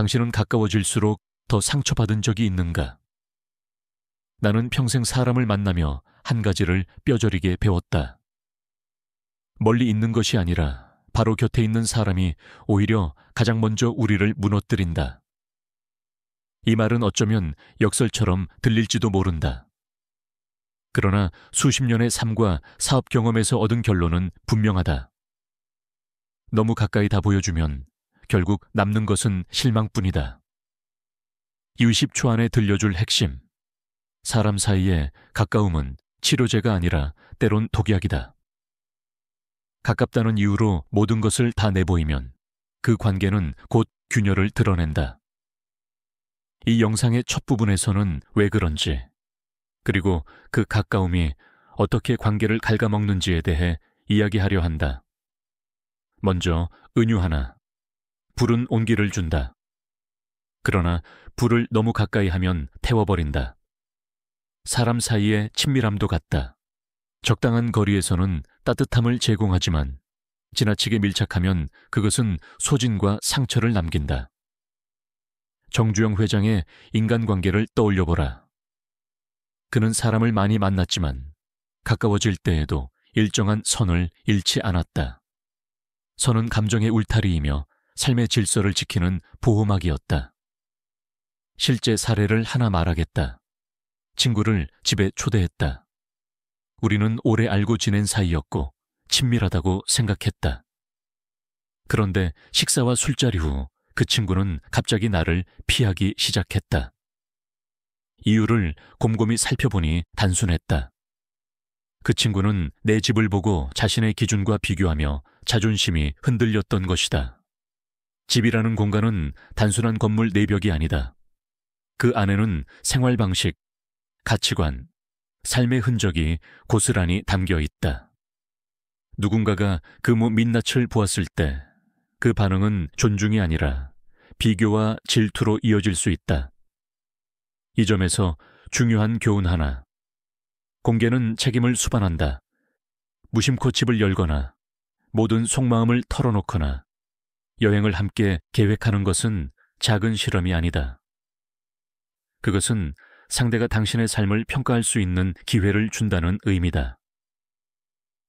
당신은 가까워질수록 더 상처받은 적이 있는가? 나는 평생 사람을 만나며 한 가지를 뼈저리게 배웠다. 멀리 있는 것이 아니라 바로 곁에 있는 사람이 오히려 가장 먼저 우리를 무너뜨린다. 이 말은 어쩌면 역설처럼 들릴지도 모른다. 그러나 수십 년의 삶과 사업 경험에서 얻은 결론은 분명하다. 너무 가까이 다 보여주면 결국 남는 것은 실망뿐이다. 이웃십 초 안에 들려줄 핵심. 사람 사이의 가까움은 치료제가 아니라 때론 독약이다. 가깝다는 이유로 모든 것을 다 내보이면 그 관계는 곧 균열을 드러낸다. 이 영상의 첫 부분에서는 왜 그런지, 그리고 그 가까움이 어떻게 관계를 갉아먹는지에 대해 이야기하려 한다. 먼저 은유 하나. 불은 온기를 준다. 그러나 불을 너무 가까이 하면 태워버린다. 사람 사이의 친밀함도 같다. 적당한 거리에서는 따뜻함을 제공하지만 지나치게 밀착하면 그것은 소진과 상처를 남긴다. 정주영 회장의 인간관계를 떠올려보라. 그는 사람을 많이 만났지만 가까워질 때에도 일정한 선을 잃지 않았다. 선은 감정의 울타리이며 삶의 질서를 지키는 보호막이었다. 실제 사례를 하나 말하겠다. 친구를 집에 초대했다. 우리는 오래 알고 지낸 사이였고 친밀하다고 생각했다. 그런데 식사와 술자리 후 그 친구는 갑자기 나를 피하기 시작했다. 이유를 곰곰이 살펴보니 단순했다. 그 친구는 내 집을 보고 자신의 기준과 비교하며 자존심이 흔들렸던 것이다. 집이라는 공간은 단순한 건물 내벽이 아니다. 그 안에는 생활 방식, 가치관, 삶의 흔적이 고스란히 담겨 있다. 누군가가 그 민낯을 보았을 때 그 반응은 존중이 아니라 비교와 질투로 이어질 수 있다. 이 점에서 중요한 교훈 하나. 공개는 책임을 수반한다. 무심코 집을 열거나 모든 속마음을 털어놓거나 여행을 함께 계획하는 것은 작은 실험이 아니다. 그것은 상대가 당신의 삶을 평가할 수 있는 기회를 준다는 의미다.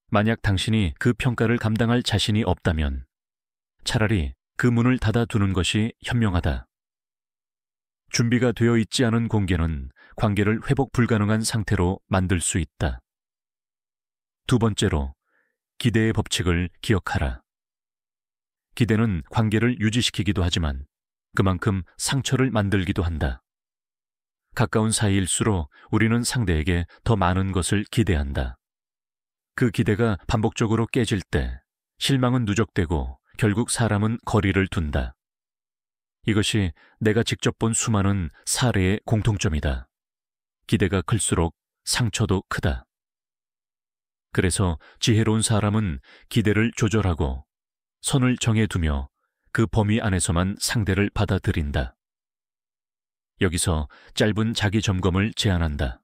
만약 당신이 그 평가를 감당할 자신이 없다면 차라리 그 문을 닫아두는 것이 현명하다. 준비가 되어 있지 않은 공개는 관계를 회복 불가능한 상태로 만들 수 있다. 두 번째로, 기대의 법칙을 기억하라. 기대는 관계를 유지시키기도 하지만 그만큼 상처를 만들기도 한다. 가까운 사이일수록 우리는 상대에게 더 많은 것을 기대한다. 그 기대가 반복적으로 깨질 때 실망은 누적되고 결국 사람은 거리를 둔다. 이것이 내가 직접 본 수많은 사례의 공통점이다. 기대가 클수록 상처도 크다. 그래서 지혜로운 사람은 기대를 조절하고 선을 정해두며 그 범위 안에서만 상대를 받아들인다. 여기서 짧은 자기 점검을 제안한다.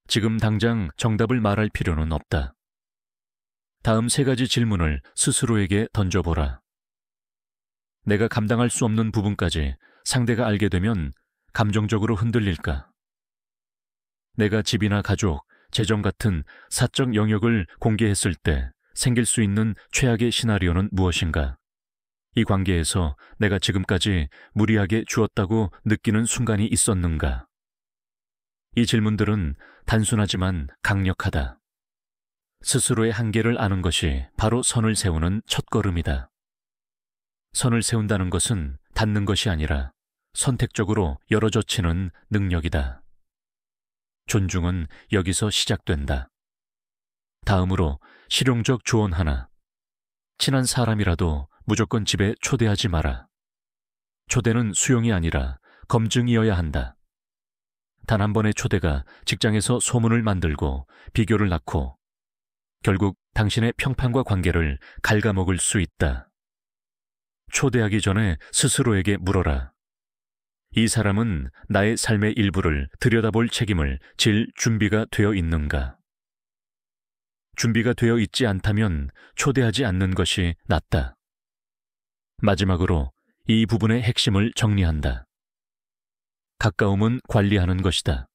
지금 당장 정답을 말할 필요는 없다. 다음 3가지 질문을 스스로에게 던져보라. 내가 감당할 수 없는 부분까지 상대가 알게 되면 감정적으로 흔들릴까? 내가 집이나 가족, 재정 같은 사적 영역을 공개했을 때 생길 수 있는 최악의 시나리오는 무엇인가? 이 관계에서 내가 지금까지 무리하게 주었다고 느끼는 순간이 있었는가? 이 질문들은 단순하지만 강력하다. 스스로의 한계를 아는 것이 바로 선을 세우는 첫걸음이다. 선을 세운다는 것은 닫는 것이 아니라 선택적으로 열어젖히는 능력이다. 존중은 여기서 시작된다. 다음으로 실용적 조언 하나. 친한 사람이라도 무조건 집에 초대하지 마라. 초대는 수용이 아니라 검증이어야 한다. 단 한 번의 초대가 직장에서 소문을 만들고 비교를 낳고 결국 당신의 평판과 관계를 갉아먹을 수 있다. 초대하기 전에 스스로에게 물어라. 이 사람은 나의 삶의 일부를 들여다볼 책임을 질 준비가 되어 있는가? 준비가 되어 있지 않다면 초대하지 않는 것이 낫다. 마지막으로 이 부분의 핵심을 정리한다. 가까움은 관리하는 것이다.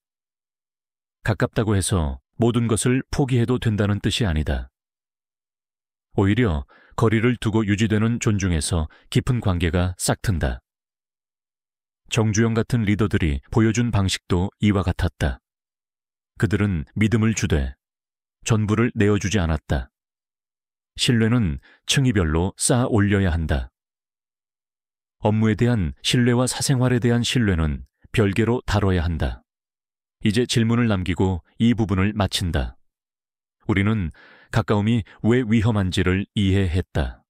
가깝다고 해서 모든 것을 포기해도 된다는 뜻이 아니다. 오히려 거리를 두고 유지되는 존중에서 깊은 관계가 싹튼다. 정주영 같은 리더들이 보여준 방식도 이와 같았다. 그들은 믿음을 주되 전부를 내어주지 않았다. 신뢰는 층위별로 쌓아 올려야 한다. 업무에 대한 신뢰와 사생활에 대한 신뢰는 별개로 다뤄야 한다. 이제 질문을 남기고 이 부분을 마친다. 우리는 가까움이 왜 위험한지를 이해했다.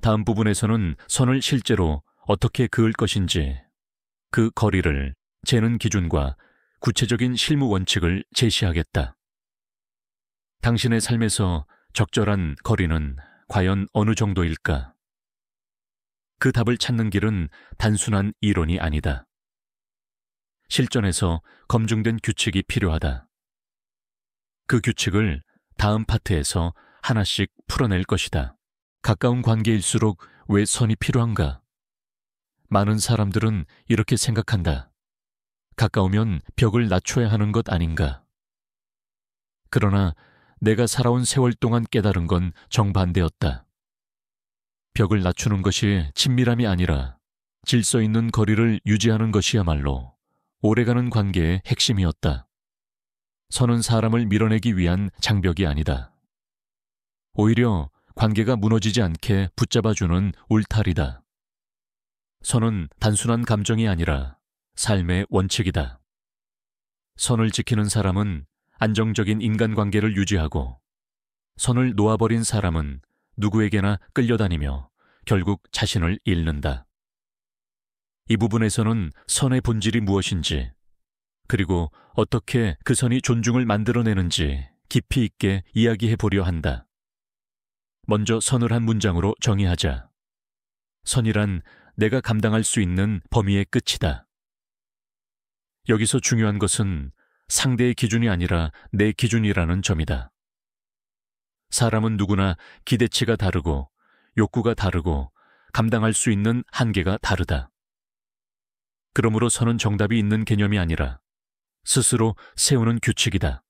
다음 부분에서는 선을 실제로 어떻게 그을 것인지, 그 거리를 재는 기준과 구체적인 실무 원칙을 제시하겠다. 당신의 삶에서 적절한 거리는 과연 어느 정도일까? 그 답을 찾는 길은 단순한 이론이 아니다. 실전에서 검증된 규칙이 필요하다. 그 규칙을 다음 파트에서 하나씩 풀어낼 것이다. 가까운 관계일수록 왜 선이 필요한가? 많은 사람들은 이렇게 생각한다. 가까우면 벽을 낮춰야 하는 것 아닌가? 그러나 내가 살아온 세월 동안 깨달은 건 정반대였다. 벽을 낮추는 것이 친밀함이 아니라 질서 있는 거리를 유지하는 것이야말로 오래가는 관계의 핵심이었다. 선은 사람을 밀어내기 위한 장벽이 아니다. 오히려 관계가 무너지지 않게 붙잡아주는 울타리다. 선은 단순한 감정이 아니라 삶의 원칙이다. 선을 지키는 사람은 안정적인 인간관계를 유지하고, 선을 놓아버린 사람은 누구에게나 끌려다니며 결국 자신을 잃는다. 이 부분에서는 선의 본질이 무엇인지, 그리고 어떻게 그 선이 존중을 만들어내는지 깊이 있게 이야기해 보려 한다. 먼저 선을 한 문장으로 정의하자. 선이란 내가 감당할 수 있는 범위의 끝이다. 여기서 중요한 것은 상대의 기준이 아니라 내 기준이라는 점이다. 사람은 누구나 기대치가 다르고 욕구가 다르고 감당할 수 있는 한계가 다르다. 그러므로 선은 정답이 있는 개념이 아니라 스스로 세우는 규칙이다.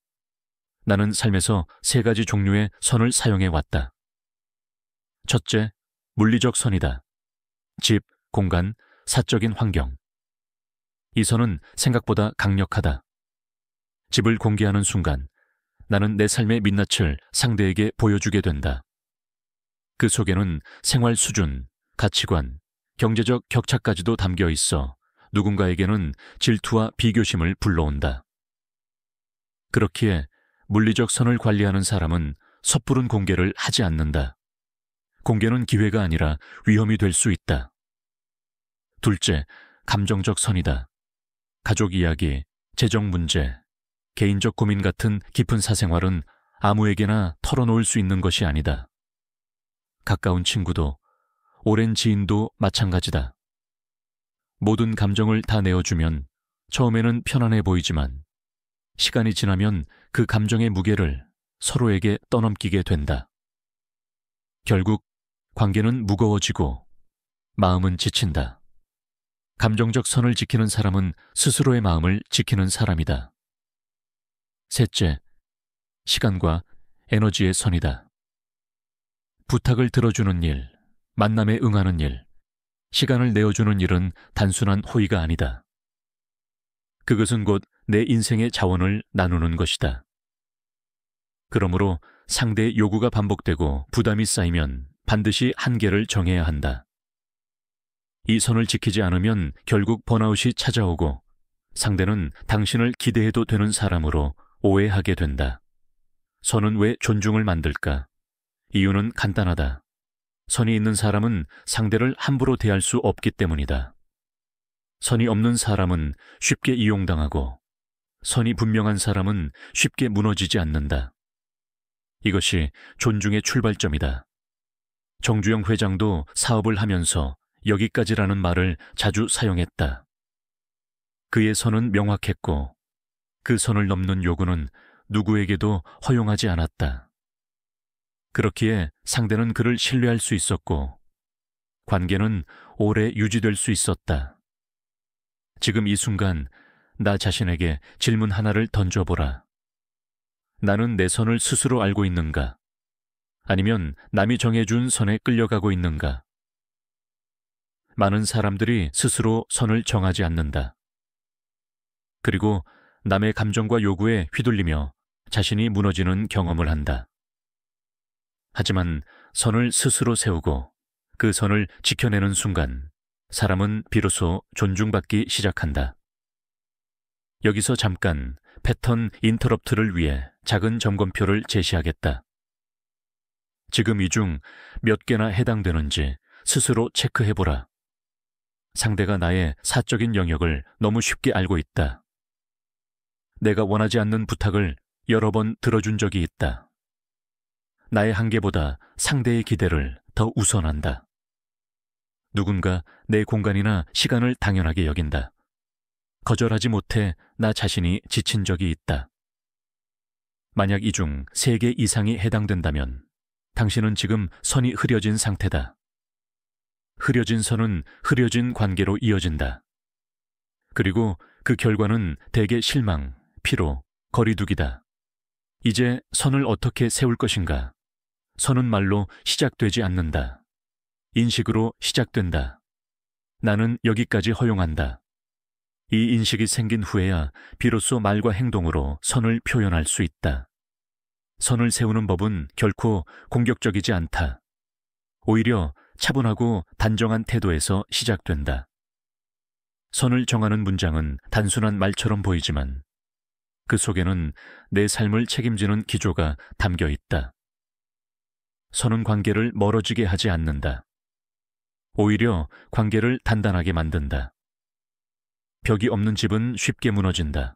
나는 삶에서 3가지 종류의 선을 사용해 왔다. 첫째, 물리적 선이다. 집, 공간, 사적인 환경. 이 선은 생각보다 강력하다. 집을 공개하는 순간 나는 내 삶의 민낯을 상대에게 보여주게 된다. 그 속에는 생활 수준, 가치관, 경제적 격차까지도 담겨 있어 누군가에게는 질투와 비교심을 불러온다. 그렇기에 물리적 선을 관리하는 사람은 섣부른 공개를 하지 않는다. 공개는 기회가 아니라 위험이 될 수 있다. 둘째, 감정적 선이다. 가족 이야기, 재정 문제, 개인적 고민 같은 깊은 사생활은 아무에게나 털어놓을 수 있는 것이 아니다. 가까운 친구도, 오랜 지인도 마찬가지다. 모든 감정을 다 내어주면 처음에는 편안해 보이지만 시간이 지나면 그 감정의 무게를 서로에게 떠넘기게 된다. 결국 관계는 무거워지고 마음은 지친다. 감정적 선을 지키는 사람은 스스로의 마음을 지키는 사람이다. 셋째, 시간과 에너지의 선이다. 부탁을 들어주는 일, 만남에 응하는 일, 시간을 내어주는 일은 단순한 호의가 아니다. 그것은 곧 내 인생의 자원을 나누는 것이다. 그러므로 상대의 요구가 반복되고 부담이 쌓이면 반드시 한계를 정해야 한다. 이 선을 지키지 않으면 결국 번아웃이 찾아오고 상대는 당신을 기대해도 되는 사람으로 오해하게 된다. 선은 왜 존중을 만들까? 이유는 간단하다. 선이 있는 사람은 상대를 함부로 대할 수 없기 때문이다. 선이 없는 사람은 쉽게 이용당하고 선이 분명한 사람은 쉽게 무너지지 않는다. 이것이 존중의 출발점이다. 정주영 회장도 사업을 하면서 여기까지라는 말을 자주 사용했다. 그의 선은 명확했고 그 선을 넘는 요구는 누구에게도 허용하지 않았다. 그렇기에 상대는 그를 신뢰할 수 있었고 관계는 오래 유지될 수 있었다. 지금 이 순간 나 자신에게 질문 하나를 던져보라. 나는 내 선을 스스로 알고 있는가? 아니면 남이 정해준 선에 끌려가고 있는가? 많은 사람들이 스스로 선을 정하지 않는다. 그리고 남의 감정과 요구에 휘둘리며 자신이 무너지는 경험을 한다. 하지만 선을 스스로 세우고 그 선을 지켜내는 순간 사람은 비로소 존중받기 시작한다. 여기서 잠깐 패턴 인터럽트를 위해 작은 점검표를 제시하겠다. 지금 이 중 몇 개나 해당되는지 스스로 체크해보라. 상대가 나의 사적인 영역을 너무 쉽게 알고 있다. 내가 원하지 않는 부탁을 여러 번 들어준 적이 있다. 나의 한계보다 상대의 기대를 더 우선한다. 누군가 내 공간이나 시간을 당연하게 여긴다. 거절하지 못해 나 자신이 지친 적이 있다. 만약 이 중 3개 이상이 해당된다면 당신은 지금 선이 흐려진 상태다. 흐려진 선은 흐려진 관계로 이어진다. 그리고 그 결과는 대개 실망, 피로, 거리두기다. 이제 선을 어떻게 세울 것인가? 선은 말로 시작되지 않는다. 인식으로 시작된다. 나는 여기까지 허용한다. 이 인식이 생긴 후에야 비로소 말과 행동으로 선을 표현할 수 있다. 선을 세우는 법은 결코 공격적이지 않다. 오히려 차분하고 단정한 태도에서 시작된다. 선을 정하는 문장은 단순한 말처럼 보이지만 그 속에는 내 삶을 책임지는 기조가 담겨 있다. 선은 관계를 멀어지게 하지 않는다. 오히려 관계를 단단하게 만든다. 벽이 없는 집은 쉽게 무너진다.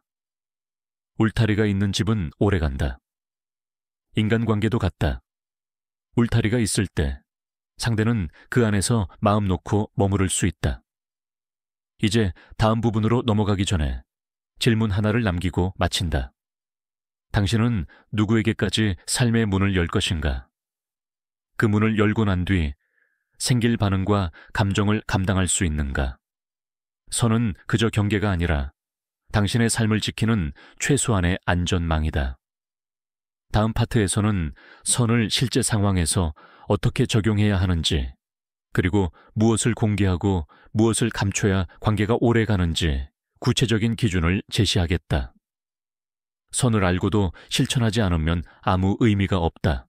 울타리가 있는 집은 오래간다. 인간관계도 같다. 울타리가 있을 때 상대는 그 안에서 마음 놓고 머무를 수 있다. 이제 다음 부분으로 넘어가기 전에 질문 하나를 남기고 마친다. 당신은 누구에게까지 삶의 문을 열 것인가? 그 문을 열고 난 뒤 생길 반응과 감정을 감당할 수 있는가? 선은 그저 경계가 아니라 당신의 삶을 지키는 최소한의 안전망이다. 다음 파트에서는 선을 실제 상황에서 어떻게 적용해야 하는지, 그리고 무엇을 공개하고 무엇을 감춰야 관계가 오래 가는지 구체적인 기준을 제시하겠다. 선을 알고도 실천하지 않으면 아무 의미가 없다.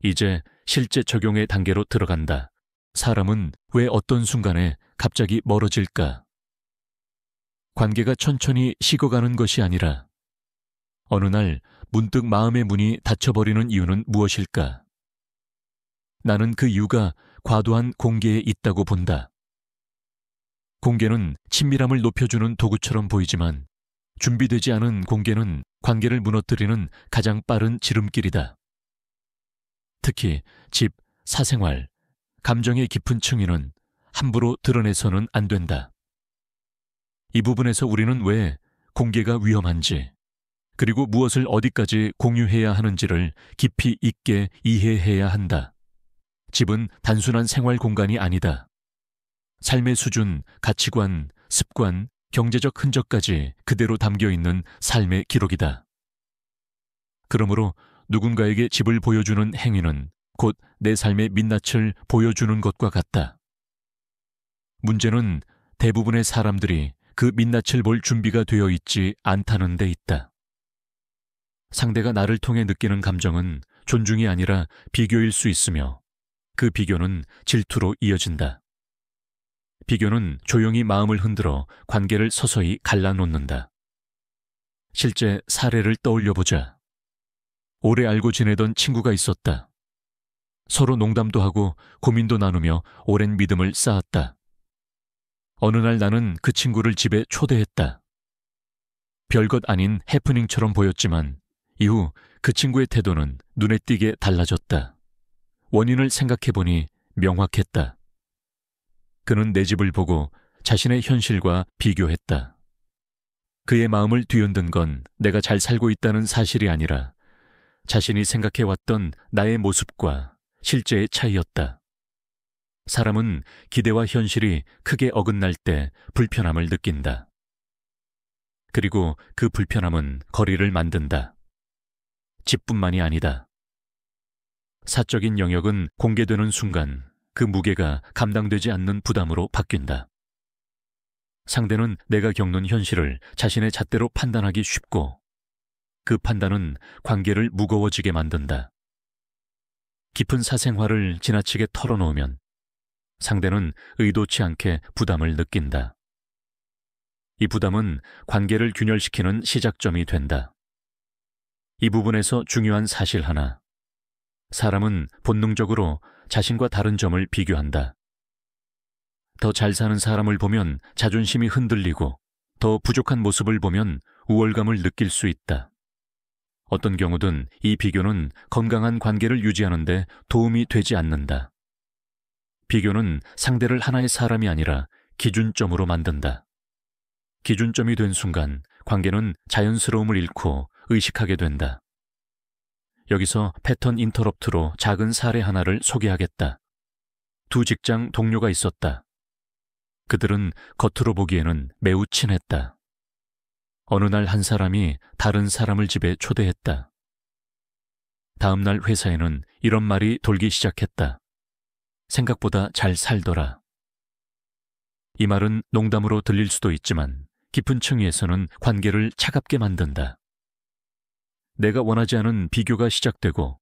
이제 실제 적용의 단계로 들어간다. 사람은 왜 어떤 순간에 갑자기 멀어질까? 관계가 천천히 식어가는 것이 아니라 어느 날 문득 마음의 문이 닫혀버리는 이유는 무엇일까? 나는 그 이유가 과도한 공개에 있다고 본다. 공개는 친밀함을 높여주는 도구처럼 보이지만 준비되지 않은 공개는 관계를 무너뜨리는 가장 빠른 지름길이다. 특히 집, 사생활, 감정의 깊은 층위는 함부로 드러내서는 안 된다. 이 부분에서 우리는 왜 공개가 위험한지, 그리고 무엇을 어디까지 공유해야 하는지를 깊이 있게 이해해야 한다. 집은 단순한 생활 공간이 아니다. 삶의 수준, 가치관, 습관, 경제적 흔적까지 그대로 담겨있는 삶의 기록이다. 그러므로 누군가에게 집을 보여주는 행위는 곧 내 삶의 민낯을 보여주는 것과 같다. 문제는 대부분의 사람들이 그 민낯을 볼 준비가 되어 있지 않다는 데 있다. 상대가 나를 통해 느끼는 감정은 존중이 아니라 비교일 수 있으며 그 비교는 질투로 이어진다. 비교는 조용히 마음을 흔들어 관계를 서서히 갈라놓는다. 실제 사례를 떠올려보자. 오래 알고 지내던 친구가 있었다. 서로 농담도 하고 고민도 나누며 오랜 믿음을 쌓았다. 어느 날 나는 그 친구를 집에 초대했다. 별것 아닌 해프닝처럼 보였지만 이후 그 친구의 태도는 눈에 띄게 달라졌다. 원인을 생각해보니 명확했다. 그는 내 집을 보고 자신의 현실과 비교했다. 그의 마음을 뒤흔든 건 내가 잘 살고 있다는 사실이 아니라 자신이 생각해왔던 나의 모습과 실제의 차이였다. 사람은 기대와 현실이 크게 어긋날 때 불편함을 느낀다. 그리고 그 불편함은 거리를 만든다. 집뿐만이 아니다. 사적인 영역은 공개되는 순간 그 무게가 감당되지 않는 부담으로 바뀐다. 상대는 내가 겪는 현실을 자신의 잣대로 판단하기 쉽고 그 판단은 관계를 무거워지게 만든다. 깊은 사생활을 지나치게 털어놓으면 상대는 의도치 않게 부담을 느낀다. 이 부담은 관계를 균열시키는 시작점이 된다. 이 부분에서 중요한 사실 하나. 사람은 본능적으로 자신과 다른 점을 비교한다. 더 잘 사는 사람을 보면 자존심이 흔들리고 더 부족한 모습을 보면 우월감을 느낄 수 있다. 어떤 경우든 이 비교는 건강한 관계를 유지하는 데 도움이 되지 않는다. 비교는 상대를 하나의 사람이 아니라 기준점으로 만든다. 기준점이 된 순간 관계는 자연스러움을 잃고 의식하게 된다. 여기서 패턴 인터럽트로 작은 사례 하나를 소개하겠다. 두 직장 동료가 있었다. 그들은 겉으로 보기에는 매우 친했다. 어느 날 한 사람이 다른 사람을 집에 초대했다. 다음 날 회사에는 이런 말이 돌기 시작했다. 생각보다 잘 살더라. 이 말은 농담으로 들릴 수도 있지만 깊은 층위에서는 관계를 차갑게 만든다. 내가 원하지 않은 비교가 시작되고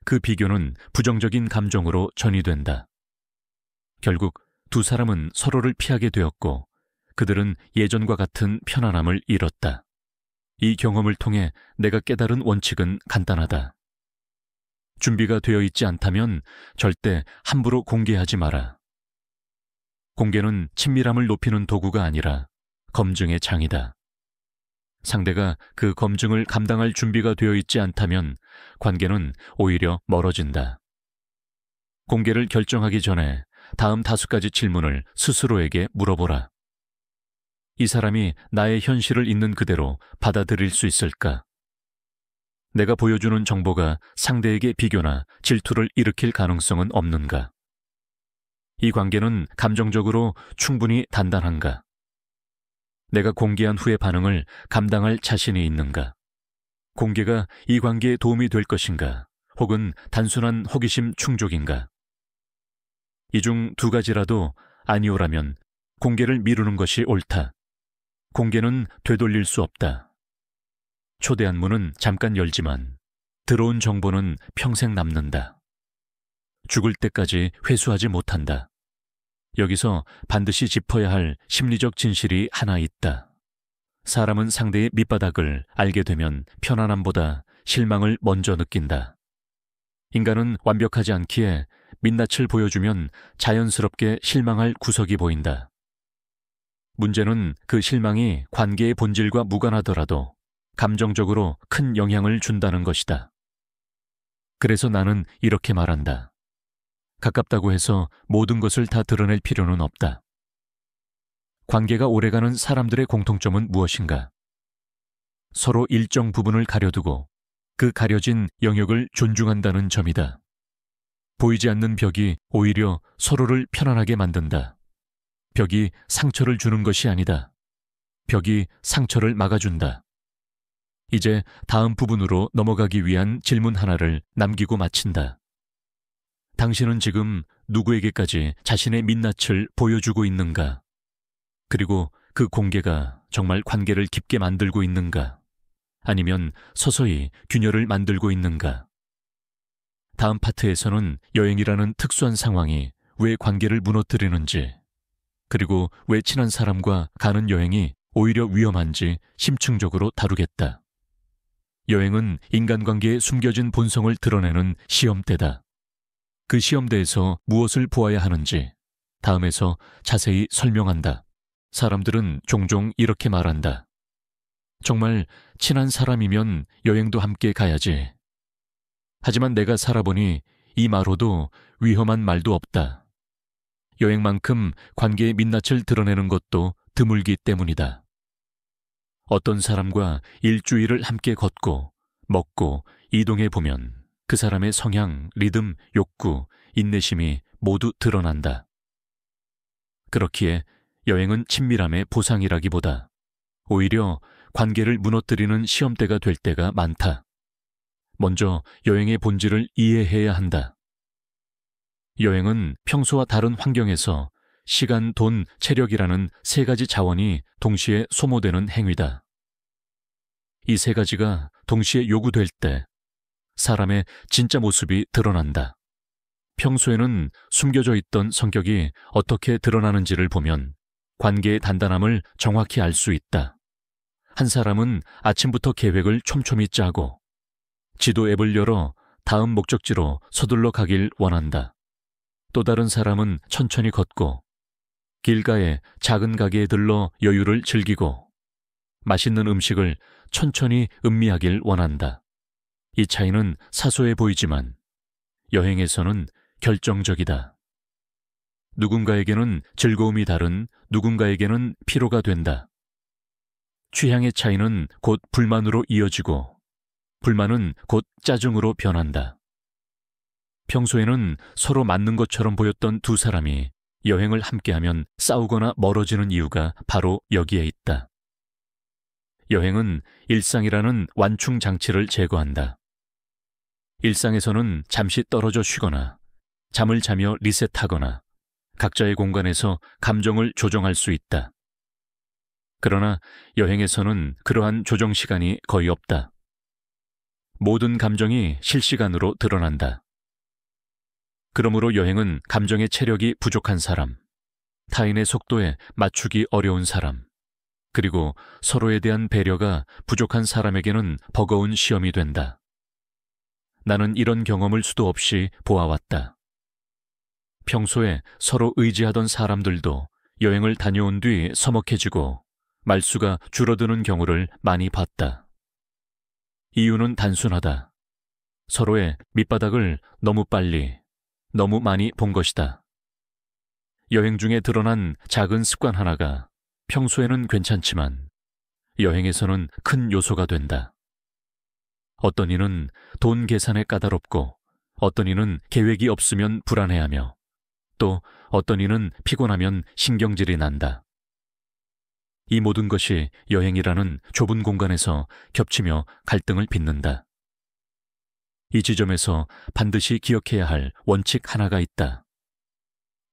그 비교는 부정적인 감정으로 전이된다. 결국 두 사람은 서로를 피하게 되었고 그들은 예전과 같은 편안함을 잃었다. 이 경험을 통해 내가 깨달은 원칙은 간단하다. 준비가 되어 있지 않다면 절대 함부로 공개하지 마라. 공개는 친밀함을 높이는 도구가 아니라 검증의 장이다. 상대가 그 검증을 감당할 준비가 되어 있지 않다면 관계는 오히려 멀어진다. 공개를 결정하기 전에 다음 5가지 질문을 스스로에게 물어보라. 이 사람이 나의 현실을 있는 그대로 받아들일 수 있을까? 내가 보여주는 정보가 상대에게 비교나 질투를 일으킬 가능성은 없는가? 이 관계는 감정적으로 충분히 단단한가? 내가 공개한 후의 반응을 감당할 자신이 있는가? 공개가 이 관계에 도움이 될 것인가? 혹은 단순한 호기심 충족인가? 이 중 2가지라도 아니오라면 공개를 미루는 것이 옳다. 공개는 되돌릴 수 없다. 초대한 문은 잠깐 열지만 들어온 정보는 평생 남는다. 죽을 때까지 회수하지 못한다. 여기서 반드시 짚어야 할 심리적 진실이 하나 있다. 사람은 상대의 밑바닥을 알게 되면 편안함보다 실망을 먼저 느낀다. 인간은 완벽하지 않기에 민낯을 보여주면 자연스럽게 실망할 구석이 보인다. 문제는 그 실망이 관계의 본질과 무관하더라도 감정적으로 큰 영향을 준다는 것이다. 그래서 나는 이렇게 말한다. 가깝다고 해서 모든 것을 다 드러낼 필요는 없다. 관계가 오래가는 사람들의 공통점은 무엇인가? 서로 일정 부분을 가려두고 그 가려진 영역을 존중한다는 점이다. 보이지 않는 벽이 오히려 서로를 편안하게 만든다. 벽이 상처를 주는 것이 아니다. 벽이 상처를 막아준다. 이제 다음 부분으로 넘어가기 위한 질문 하나를 남기고 마친다. 당신은 지금 누구에게까지 자신의 민낯을 보여주고 있는가? 그리고 그 공개가 정말 관계를 깊게 만들고 있는가? 아니면 서서히 균열을 만들고 있는가? 다음 파트에서는 여행이라는 특수한 상황이 왜 관계를 무너뜨리는지, 그리고 왜 친한 사람과 가는 여행이 오히려 위험한지 심층적으로 다루겠다. 여행은 인간관계의 숨겨진 본성을 드러내는 시험대다. 그 시험대에서 무엇을 보아야 하는지 다음에서 자세히 설명한다. 사람들은 종종 이렇게 말한다. 정말 친한 사람이면 여행도 함께 가야지. 하지만 내가 살아보니 이 말호도 위험한 말도 없다. 여행만큼 관계의 민낯을 드러내는 것도 드물기 때문이다. 어떤 사람과 일주일을 함께 걷고 먹고 이동해 보면 그 사람의 성향, 리듬, 욕구, 인내심이 모두 드러난다. 그렇기에 여행은 친밀함의 보상이라기보다 오히려 관계를 무너뜨리는 시험대가 될 때가 많다. 먼저 여행의 본질을 이해해야 한다. 여행은 평소와 다른 환경에서 시간, 돈, 체력이라는 세 가지 자원이 동시에 소모되는 행위다. 이 세 가지가 동시에 요구될 때 사람의 진짜 모습이 드러난다. 평소에는 숨겨져 있던 성격이 어떻게 드러나는지를 보면 관계의 단단함을 정확히 알 수 있다. 한 사람은 아침부터 계획을 촘촘히 짜고 지도 앱을 열어 다음 목적지로 서둘러 가길 원한다. 또 다른 사람은 천천히 걷고 길가에 작은 가게에 들러 여유를 즐기고 맛있는 음식을 천천히 음미하길 원한다. 이 차이는 사소해 보이지만 여행에서는 결정적이다. 누군가에게는 즐거움이 다른 누군가에게는 피로가 된다. 취향의 차이는 곧 불만으로 이어지고 불만은 곧 짜증으로 변한다. 평소에는 서로 맞는 것처럼 보였던 두 사람이 여행을 함께하면 싸우거나 멀어지는 이유가 바로 여기에 있다. 여행은 일상이라는 완충 장치를 제거한다. 일상에서는 잠시 떨어져 쉬거나 잠을 자며 리셋하거나 각자의 공간에서 감정을 조정할 수 있다. 그러나 여행에서는 그러한 조정 시간이 거의 없다. 모든 감정이 실시간으로 드러난다. 그러므로 여행은 감정의 체력이 부족한 사람, 타인의 속도에 맞추기 어려운 사람, 그리고 서로에 대한 배려가 부족한 사람에게는 버거운 시험이 된다. 나는 이런 경험을 수도 없이 보아왔다. 평소에 서로 의지하던 사람들도 여행을 다녀온 뒤 서먹해지고 말수가 줄어드는 경우를 많이 봤다. 이유는 단순하다. 서로의 밑바닥을 너무 빨리, 너무 많이 본 것이다. 여행 중에 드러난 작은 습관 하나가 평소에는 괜찮지만 여행에서는 큰 요소가 된다. 어떤 이는 돈 계산에 까다롭고 어떤 이는 계획이 없으면 불안해하며 또 어떤 이는 피곤하면 신경질이 난다. 이 모든 것이 여행이라는 좁은 공간에서 겹치며 갈등을 빚는다. 이 지점에서 반드시 기억해야 할 원칙 하나가 있다.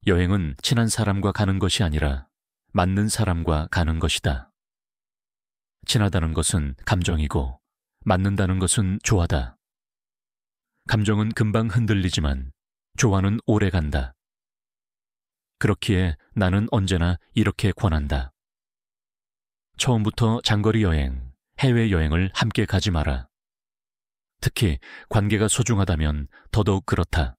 여행은 친한 사람과 가는 것이 아니라 맞는 사람과 가는 것이다. 친하다는 것은 감정이고 맞는다는 것은 조화다. 감정은 금방 흔들리지만 조화는 오래 간다. 그렇기에 나는 언제나 이렇게 권한다. 처음부터 장거리 여행, 해외여행을 함께 가지 마라. 특히 관계가 소중하다면 더더욱 그렇다.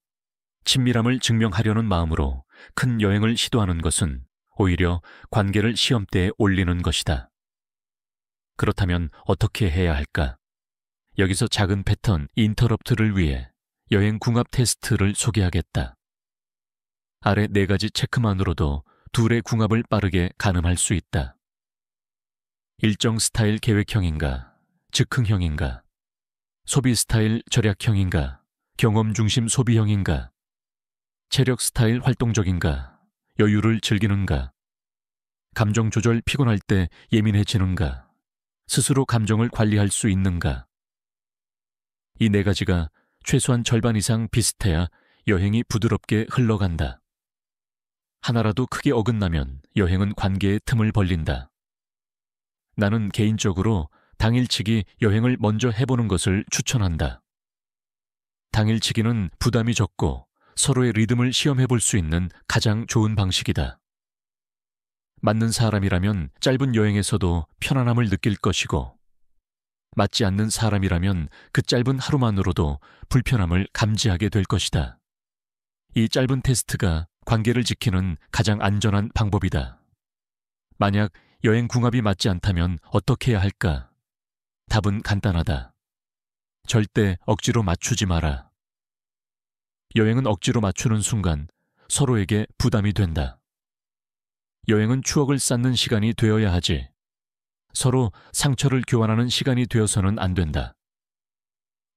친밀함을 증명하려는 마음으로 큰 여행을 시도하는 것은 오히려 관계를 시험대에 올리는 것이다. 그렇다면 어떻게 해야 할까? 여기서 작은 패턴 인터럽트를 위해 여행 궁합 테스트를 소개하겠다. 아래 4가지 체크만으로도 둘의 궁합을 빠르게 가늠할 수 있다. 일정 스타일 계획형인가, 즉흥형인가, 소비 스타일 절약형인가, 경험 중심 소비형인가, 체력 스타일 활동적인가, 여유를 즐기는가, 감정 조절 피곤할 때 예민해지는가, 스스로 감정을 관리할 수 있는가. 이 4가지가 최소한 절반 이상 비슷해야 여행이 부드럽게 흘러간다. 하나라도 크게 어긋나면 여행은 관계의 틈을 벌린다. 나는 개인적으로 당일치기 여행을 먼저 해보는 것을 추천한다. 당일치기는 부담이 적고 서로의 리듬을 시험해볼 수 있는 가장 좋은 방식이다. 맞는 사람이라면 짧은 여행에서도 편안함을 느낄 것이고 맞지 않는 사람이라면 그 짧은 하루만으로도 불편함을 감지하게 될 것이다. 이 짧은 테스트가 관계를 지키는 가장 안전한 방법이다. 만약 여행 궁합이 맞지 않다면 어떻게 해야 할까? 답은 간단하다. 절대 억지로 맞추지 마라. 여행은 억지로 맞추는 순간 서로에게 부담이 된다. 여행은 추억을 쌓는 시간이 되어야 하지. 서로 상처를 교환하는 시간이 되어서는 안 된다.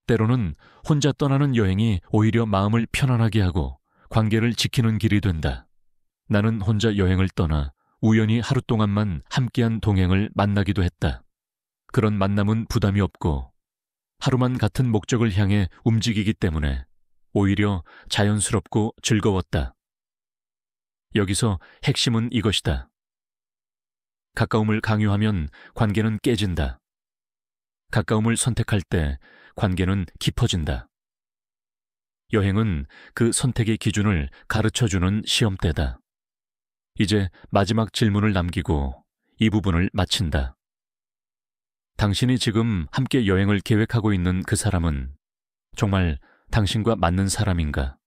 때로는 혼자 떠나는 여행이 오히려 마음을 편안하게 하고 관계를 지키는 길이 된다. 나는 혼자 여행을 떠나 우연히 하루 동안만 함께한 동행을 만나기도 했다. 그런 만남은 부담이 없고 하루만 같은 목적을 향해 움직이기 때문에 오히려 자연스럽고 즐거웠다. 여기서 핵심은 이것이다. 가까움을 강요하면 관계는 깨진다. 가까움을 선택할 때 관계는 깊어진다. 여행은 그 선택의 기준을 가르쳐주는 시험대다. 이제 마지막 질문을 남기고 이 부분을 마친다. 당신이 지금 함께 여행을 계획하고 있는 그 사람은 정말 당신과 맞는 사람인가?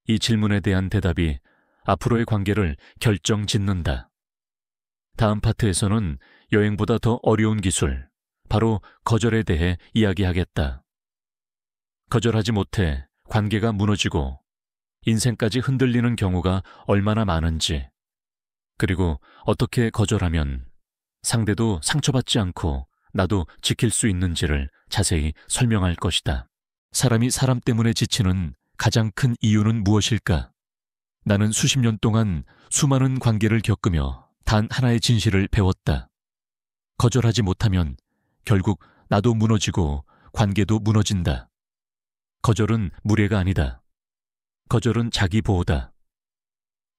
이 질문에 대한 대답이 앞으로의 관계를 결정짓는다. 다음 파트에서는 여행보다 더 어려운 기술, 바로 거절에 대해 이야기하겠다. 거절하지 못해 관계가 무너지고 인생까지 흔들리는 경우가 얼마나 많은지, 그리고 어떻게 거절하면 상대도 상처받지 않고 나도 지킬 수 있는지를 자세히 설명할 것이다. 사람이 사람 때문에 지치는 가장 큰 이유는 무엇일까? 나는 수십 년 동안 수많은 관계를 겪으며 단 하나의 진실을 배웠다. 거절하지 못하면 결국 나도 무너지고 관계도 무너진다. 거절은 무례가 아니다. 거절은 자기 보호다.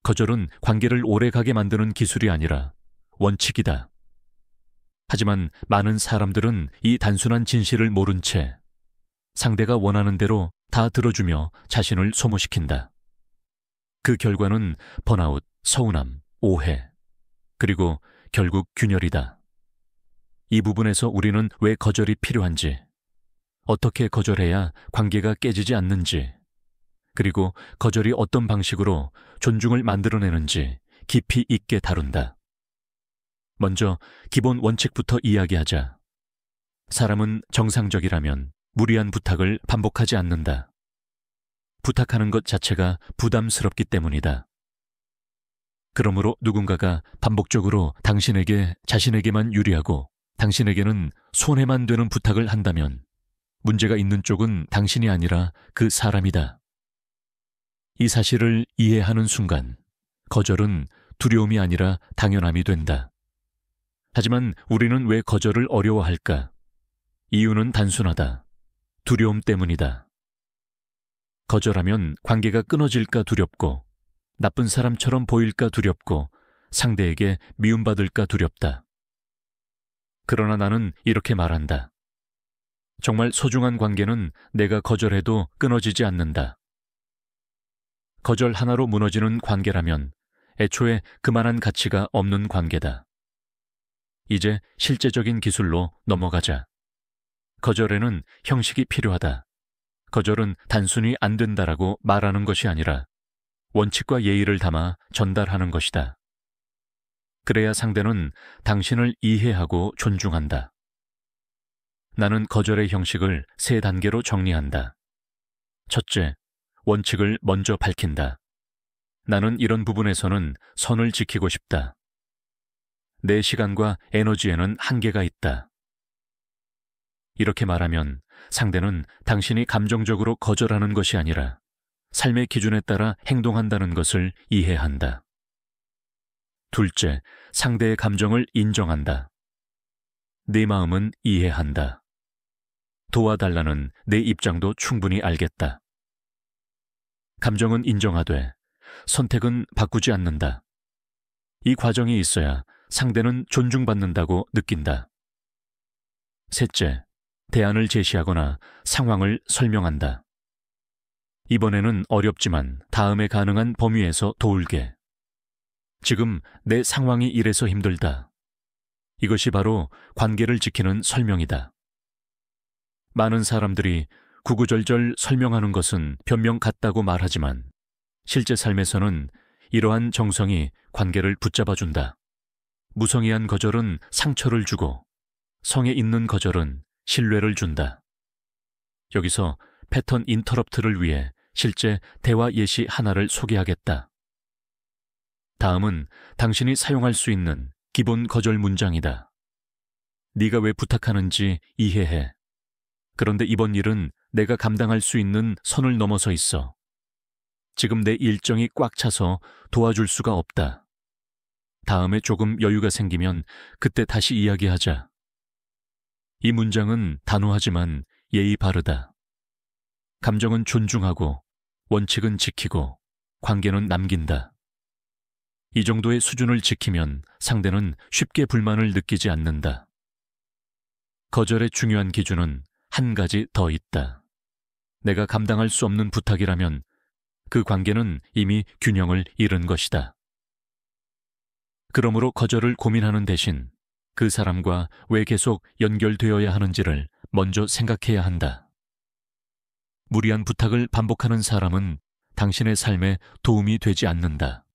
거절은 관계를 오래가게 만드는 기술이 아니라 원칙이다. 하지만 많은 사람들은 이 단순한 진실을 모른 채 상대가 원하는 대로 다 들어주며 자신을 소모시킨다. 그 결과는 번아웃, 서운함, 오해, 그리고 결국 균열이다. 이 부분에서 우리는 왜 거절이 필요한지, 어떻게 거절해야 관계가 깨지지 않는지, 그리고 거절이 어떤 방식으로 존중을 만들어내는지 깊이 있게 다룬다. 먼저 기본 원칙부터 이야기하자. 사람은 정상적이라면 무리한 부탁을 반복하지 않는다. 부탁하는 것 자체가 부담스럽기 때문이다. 그러므로 누군가가 반복적으로 당신에게 자신에게만 유리하고 당신에게는 손해만 되는 부탁을 한다면 문제가 있는 쪽은 당신이 아니라 그 사람이다. 이 사실을 이해하는 순간 거절은 두려움이 아니라 당연함이 된다. 하지만 우리는 왜 거절을 어려워할까? 이유는 단순하다. 두려움 때문이다. 거절하면 관계가 끊어질까 두렵고, 나쁜 사람처럼 보일까 두렵고, 상대에게 미움받을까 두렵다. 그러나 나는 이렇게 말한다. 정말 소중한 관계는 내가 거절해도 끊어지지 않는다. 거절 하나로 무너지는 관계라면 애초에 그만한 가치가 없는 관계다. 이제 실제적인 기술로 넘어가자. 거절에는 형식이 필요하다. 거절은 단순히 안 된다라고 말하는 것이 아니라 원칙과 예의를 담아 전달하는 것이다. 그래야 상대는 당신을 이해하고 존중한다. 나는 거절의 형식을 3단계로 정리한다. 첫째, 원칙을 먼저 밝힌다. 나는 이런 부분에서는 선을 지키고 싶다. 내 시간과 에너지에는 한계가 있다. 이렇게 말하면 상대는 당신이 감정적으로 거절하는 것이 아니라 삶의 기준에 따라 행동한다는 것을 이해한다. 둘째, 상대의 감정을 인정한다. 네 마음은 이해한다. 도와달라는 내 입장도 충분히 알겠다. 감정은 인정하되 선택은 바꾸지 않는다. 이 과정이 있어야 상대는 존중받는다고 느낀다. 셋째, 대안을 제시하거나 상황을 설명한다. 이번에는 어렵지만 다음에 가능한 범위에서 도울게. 지금 내 상황이 이래서 힘들다. 이것이 바로 관계를 지키는 설명이다. 많은 사람들이 구구절절 설명하는 것은 변명 같다고 말하지만 실제 삶에서는 이러한 정성이 관계를 붙잡아준다. 무성의한 거절은 상처를 주고 성에 있는 거절은 신뢰를 준다. 여기서 패턴 인터럽트를 위해 실제 대화 예시 하나를 소개하겠다. 다음은 당신이 사용할 수 있는 기본 거절 문장이다. 네가 왜 부탁하는지 이해해. 그런데 이번 일은 내가 감당할 수 있는 선을 넘어서 있어. 지금 내 일정이 꽉 차서 도와줄 수가 없다. 다음에 조금 여유가 생기면 그때 다시 이야기하자. 이 문장은 단호하지만 예의 바르다. 감정은 존중하고 원칙은 지키고 관계는 남긴다. 이 정도의 수준을 지키면 상대는 쉽게 불만을 느끼지 않는다. 거절의 중요한 기준은 한 가지 더 있다. 내가 감당할 수 없는 부탁이라면 그 관계는 이미 균형을 잃은 것이다. 그러므로 거절을 고민하는 대신 그 사람과 왜 계속 연결되어야 하는지를 먼저 생각해야 한다. 무리한 부탁을 반복하는 사람은 당신의 삶에 도움이 되지 않는다.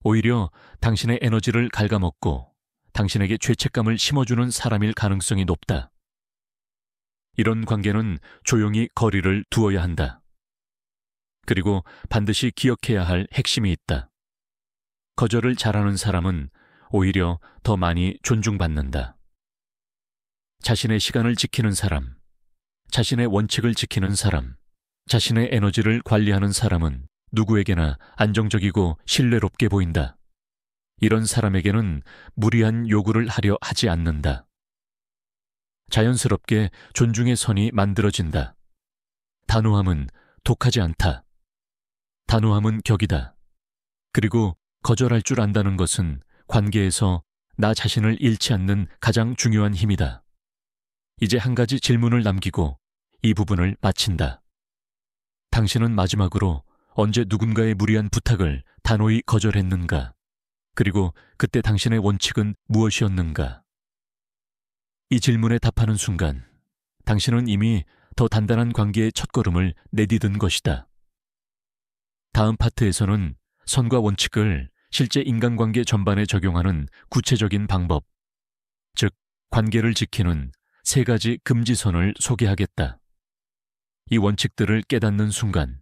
오히려 당신의 에너지를 갉아먹고 당신에게 죄책감을 심어주는 사람일 가능성이 높다. 이런 관계는 조용히 거리를 두어야 한다. 그리고 반드시 기억해야 할 핵심이 있다. 거절을 잘하는 사람은 오히려 더 많이 존중받는다. 자신의 시간을 지키는 사람, 자신의 원칙을 지키는 사람, 자신의 에너지를 관리하는 사람은 누구에게나 안정적이고 신뢰롭게 보인다. 이런 사람에게는 무리한 요구를 하려 하지 않는다. 자연스럽게 존중의 선이 만들어진다. 단호함은 독하지 않다. 단호함은 격이다. 그리고 거절할 줄 안다는 것은 관계에서 나 자신을 잃지 않는 가장 중요한 힘이다. 이제 한 가지 질문을 남기고 이 부분을 마친다. 당신은 마지막으로 언제 누군가의 무리한 부탁을 단호히 거절했는가? 그리고 그때 당신의 원칙은 무엇이었는가? 이 질문에 답하는 순간 당신은 이미 더 단단한 관계의 첫걸음을 내디딘 것이다. 다음 파트에서는 선과 원칙을 실제 인간관계 전반에 적용하는 구체적인 방법, 즉 관계를 지키는 3가지 금지선을 소개하겠다. 이 원칙들을 깨닫는 순간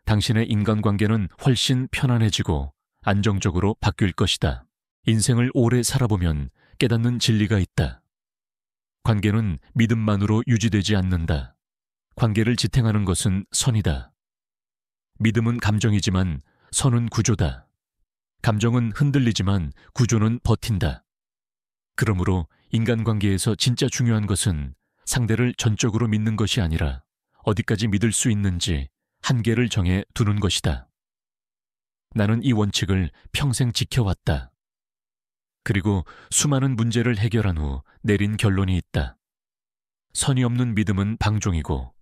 당신의 인간관계는 훨씬 편안해지고 안정적으로 바뀔 것이다. 인생을 오래 살아보면 깨닫는 진리가 있다. 관계는 믿음만으로 유지되지 않는다. 관계를 지탱하는 것은 선이다. 믿음은 감정이지만 선은 구조다. 감정은 흔들리지만 구조는 버틴다. 그러므로 인간관계에서 진짜 중요한 것은 상대를 전적으로 믿는 것이 아니라 어디까지 믿을 수 있는지 한계를 정해 두는 것이다. 나는 이 원칙을 평생 지켜왔다. 그리고 수많은 문제를 해결한 후 내린 결론이 있다. 선이 없는 믿음은 방종이고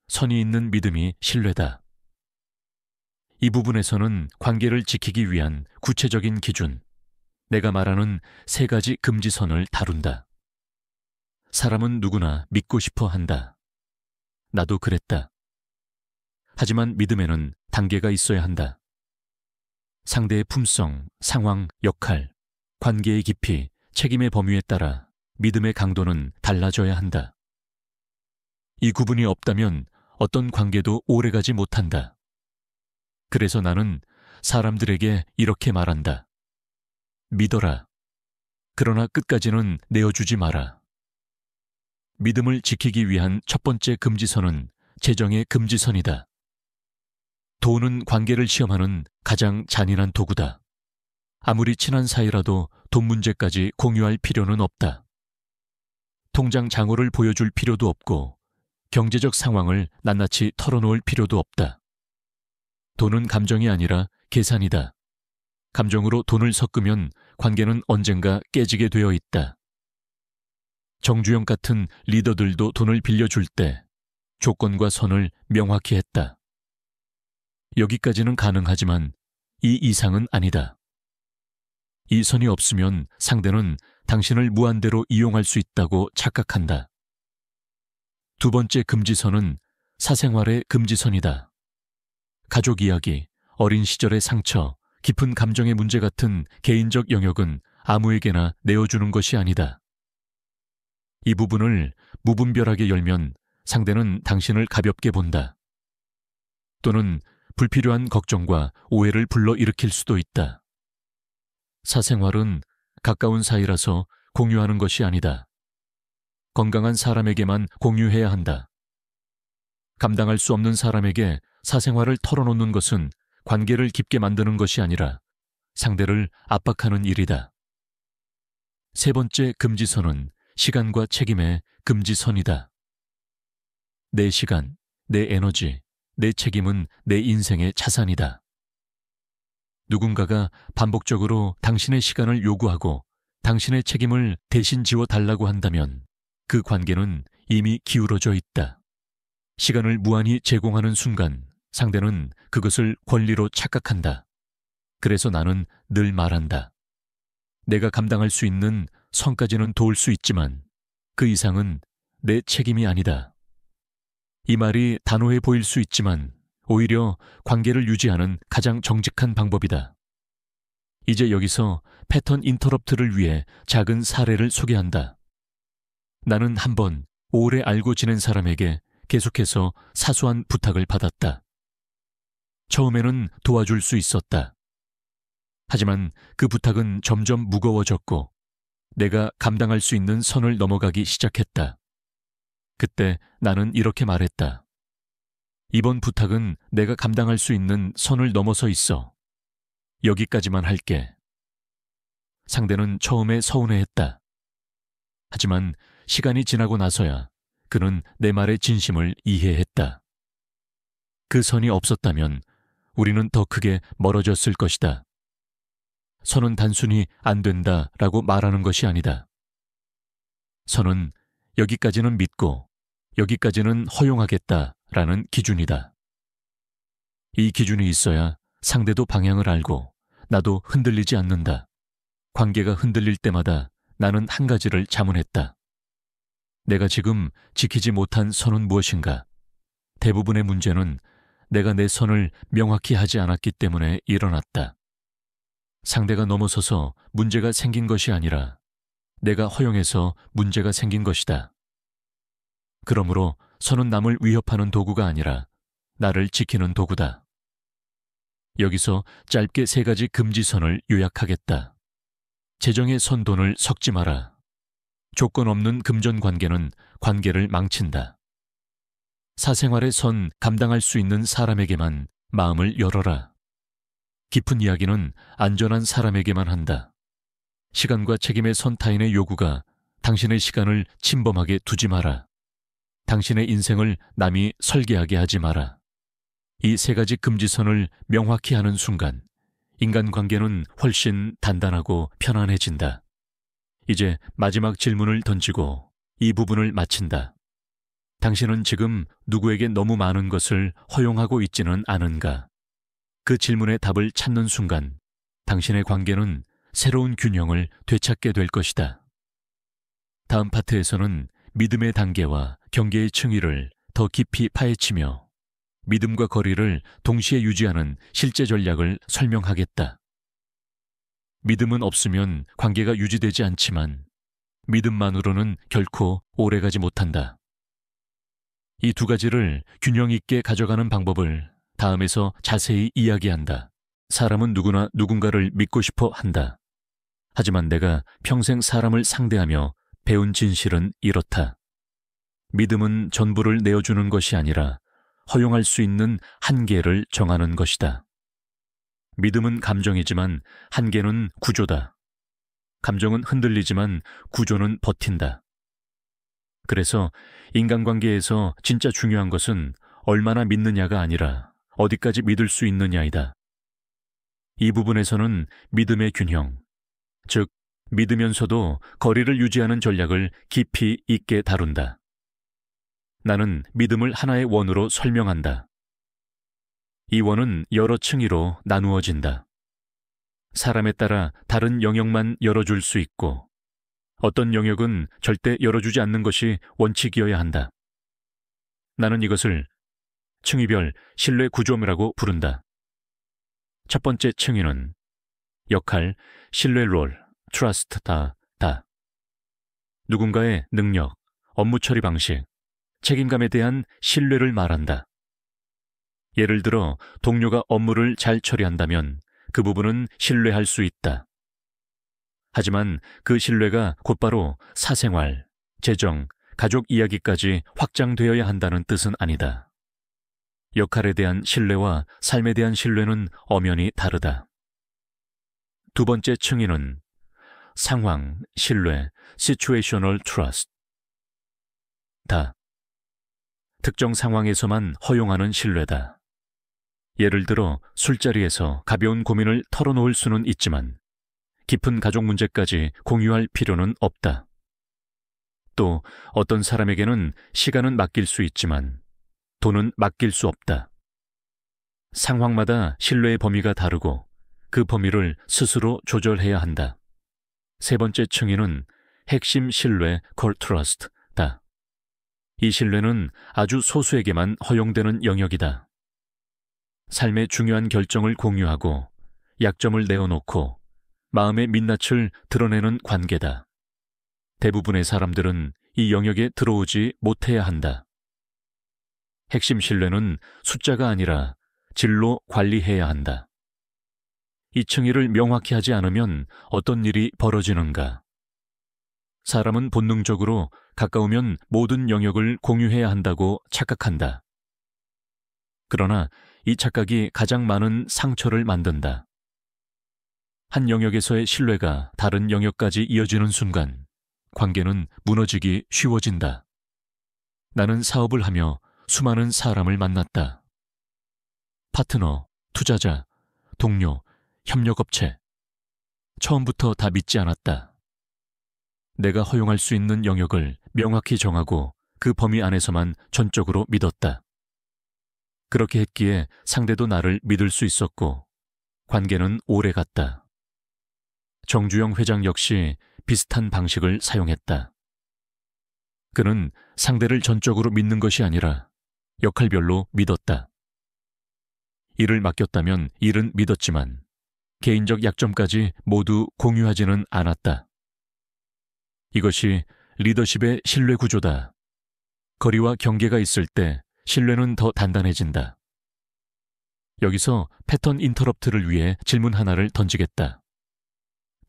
선이 있는 믿음이 신뢰다. 이 부분에서는 관계를 지키기 위한 구체적인 기준, 내가 말하는 3가지 금지선을 다룬다. 사람은 누구나 믿고 싶어 한다. 나도 그랬다. 하지만 믿음에는 단계가 있어야 한다. 상대의 품성, 상황, 역할, 관계의 깊이, 책임의 범위에 따라 믿음의 강도는 달라져야 한다. 이 구분이 없다면 어떤 관계도 오래가지 못한다. 그래서 나는 사람들에게 이렇게 말한다. 믿어라. 그러나 끝까지는 내어주지 마라. 믿음을 지키기 위한 첫 번째 금지선은 재정의 금지선이다. 돈은 관계를 시험하는 가장 잔인한 도구다. 아무리 친한 사이라도 돈 문제까지 공유할 필요는 없다. 통장 잔고를 보여줄 필요도 없고 경제적 상황을 낱낱이 털어놓을 필요도 없다. 돈은 감정이 아니라 계산이다. 감정으로 돈을 섞으면 관계는 언젠가 깨지게 되어 있다. 정주영 같은 리더들도 돈을 빌려줄 때 조건과 선을 명확히 했다. 여기까지는 가능하지만 이 이상은 아니다. 이 선이 없으면 상대는 당신을 무한대로 이용할 수 있다고 착각한다. 두 번째 금지선은 사생활의 금지선이다. 가족 이야기, 어린 시절의 상처, 깊은 감정의 문제 같은 개인적 영역은 아무에게나 내어주는 것이 아니다. 이 부분을 무분별하게 열면 상대는 당신을 가볍게 본다. 또는 불필요한 걱정과 오해를 불러일으킬 수도 있다. 사생활은 가까운 사이라서 공유하는 것이 아니다. 건강한 사람에게만 공유해야 한다. 감당할 수 없는 사람에게 사생활을 털어놓는 것은 관계를 깊게 만드는 것이 아니라 상대를 압박하는 일이다. 세 번째 금지선은 시간과 책임의 금지선이다. 내 시간, 내 에너지, 내 책임은 내 인생의 자산이다. 누군가가 반복적으로 당신의 시간을 요구하고 당신의 책임을 대신 지워달라고 한다면 그 관계는 이미 기울어져 있다. 시간을 무한히 제공하는 순간 상대는 그것을 권리로 착각한다. 그래서 나는 늘 말한다. 내가 감당할 수 있는 선까지는 도울 수 있지만 그 이상은 내 책임이 아니다. 이 말이 단호해 보일 수 있지만 오히려 관계를 유지하는 가장 정직한 방법이다. 이제 여기서 패턴 인터럽트를 위해 작은 사례를 소개한다. 나는 한번 오래 알고 지낸 사람에게 계속해서 사소한 부탁을 받았다. 처음에는 도와줄 수 있었다. 하지만 그 부탁은 점점 무거워졌고 내가 감당할 수 있는 선을 넘어가기 시작했다. 그때 나는 이렇게 말했다. 이번 부탁은 내가 감당할 수 있는 선을 넘어서 있어. 여기까지만 할게. 상대는 처음에 서운해했다. 하지만 시간이 지나고 나서야 그는 내 말의 진심을 이해했다. 그 선이 없었다면 우리는 더 크게 멀어졌을 것이다. 선은 단순히 안 된다라고 말하는 것이 아니다. 선은 여기까지는 믿고 여기까지는 허용하겠다라는 기준이다. 이 기준이 있어야 상대도 방향을 알고 나도 흔들리지 않는다. 관계가 흔들릴 때마다 나는 한 가지를 자문했다. 내가 지금 지키지 못한 선은 무엇인가? 대부분의 문제는 내가 내 선을 명확히 하지 않았기 때문에 일어났다. 상대가 넘어서서 문제가 생긴 것이 아니라 내가 허용해서 문제가 생긴 것이다. 그러므로 선은 남을 위협하는 도구가 아니라 나를 지키는 도구다. 여기서 짧게 세 가지 금지선을 요약하겠다. 재정의 선돈을 섞지 마라. 조건 없는 금전 관계는 관계를 망친다. 사생활의 선 감당할 수 있는 사람에게만 마음을 열어라. 깊은 이야기는 안전한 사람에게만 한다. 시간과 책임의 선 타인의 요구가 당신의 시간을 침범하게 두지 마라. 당신의 인생을 남이 설계하게 하지 마라. 이 세 가지 금지선을 명확히 하는 순간 인간관계는 훨씬 단단하고 편안해진다. 이제 마지막 질문을 던지고 이 부분을 마친다. 당신은 지금 누구에게 너무 많은 것을 허용하고 있지는 않은가? 그 질문의 답을 찾는 순간 당신의 관계는 새로운 균형을 되찾게 될 것이다. 다음 파트에서는 믿음의 단계와 경계의 층위를 더 깊이 파헤치며 믿음과 거리를 동시에 유지하는 실제 전략을 설명하겠다. 믿음은 없으면 관계가 유지되지 않지만 믿음만으로는 결코 오래가지 못한다. 이 두 가지를 균형 있게 가져가는 방법을 다음에서 자세히 이야기한다. 사람은 누구나 누군가를 믿고 싶어 한다. 하지만 내가 평생 사람을 상대하며 배운 진실은 이렇다. 믿음은 전부를 내어주는 것이 아니라 허용할 수 있는 한계를 정하는 것이다. 믿음은 감정이지만 한계는 구조다. 감정은 흔들리지만 구조는 버틴다. 그래서 인간관계에서 진짜 중요한 것은 얼마나 믿느냐가 아니라 어디까지 믿을 수 있느냐이다. 이 부분에서는 믿음의 균형, 즉 믿으면서도 거리를 유지하는 전략을 깊이 있게 다룬다. 나는 믿음을 하나의 원으로 설명한다. 이 원은 여러 층위로 나누어진다. 사람에 따라 다른 영역만 열어줄 수 있고 어떤 영역은 절대 열어주지 않는 것이 원칙이어야 한다. 나는 이것을 층위별 신뢰 구조라고 부른다. 첫 번째 층위는 역할, 신뢰 롤, 트러스트다. 누군가의 능력, 업무 처리 방식, 책임감에 대한 신뢰를 말한다. 예를 들어 동료가 업무를 잘 처리한다면 그 부분은 신뢰할 수 있다. 하지만 그 신뢰가 곧바로 사생활, 재정, 가족 이야기까지 확장되어야 한다는 뜻은 아니다. 역할에 대한 신뢰와 삶에 대한 신뢰는 엄연히 다르다. 두 번째 층위는 상황, 신뢰, situational trust. 특정 상황에서만 허용하는 신뢰다. 예를 들어 술자리에서 가벼운 고민을 털어놓을 수는 있지만 깊은 가족 문제까지 공유할 필요는 없다. 또 어떤 사람에게는 시간은 맡길 수 있지만 돈은 맡길 수 없다. 상황마다 신뢰의 범위가 다르고 그 범위를 스스로 조절해야 한다. 세 번째 층위는 핵심 신뢰, core trust다. 이 신뢰는 아주 소수에게만 허용되는 영역이다. 삶의 중요한 결정을 공유하고 약점을 내어놓고 마음의 민낯을 드러내는 관계다. 대부분의 사람들은 이 영역에 들어오지 못해야 한다. 핵심 신뢰는 숫자가 아니라 질로 관리해야 한다. 이 층위를 명확히 하지 않으면 어떤 일이 벌어지는가? 사람은 본능적으로 가까우면 모든 영역을 공유해야 한다고 착각한다. 그러나 이 착각이 가장 많은 상처를 만든다. 한 영역에서의 신뢰가 다른 영역까지 이어지는 순간 관계는 무너지기 쉬워진다. 나는 사업을 하며 수많은 사람을 만났다. 파트너, 투자자, 동료, 협력업체. 처음부터 다 믿지 않았다. 내가 허용할 수 있는 영역을 명확히 정하고 그 범위 안에서만 전적으로 믿었다. 그렇게 했기에 상대도 나를 믿을 수 있었고 관계는 오래 갔다. 정주영 회장 역시 비슷한 방식을 사용했다. 그는 상대를 전적으로 믿는 것이 아니라 역할별로 믿었다. 일을 맡겼다면 일은 믿었지만 개인적 약점까지 모두 공유하지는 않았다. 이것이 리더십의 신뢰 구조다. 거리와 경계가 있을 때 신뢰는 더 단단해진다. 여기서 패턴 인터럽트를 위해 질문 하나를 던지겠다.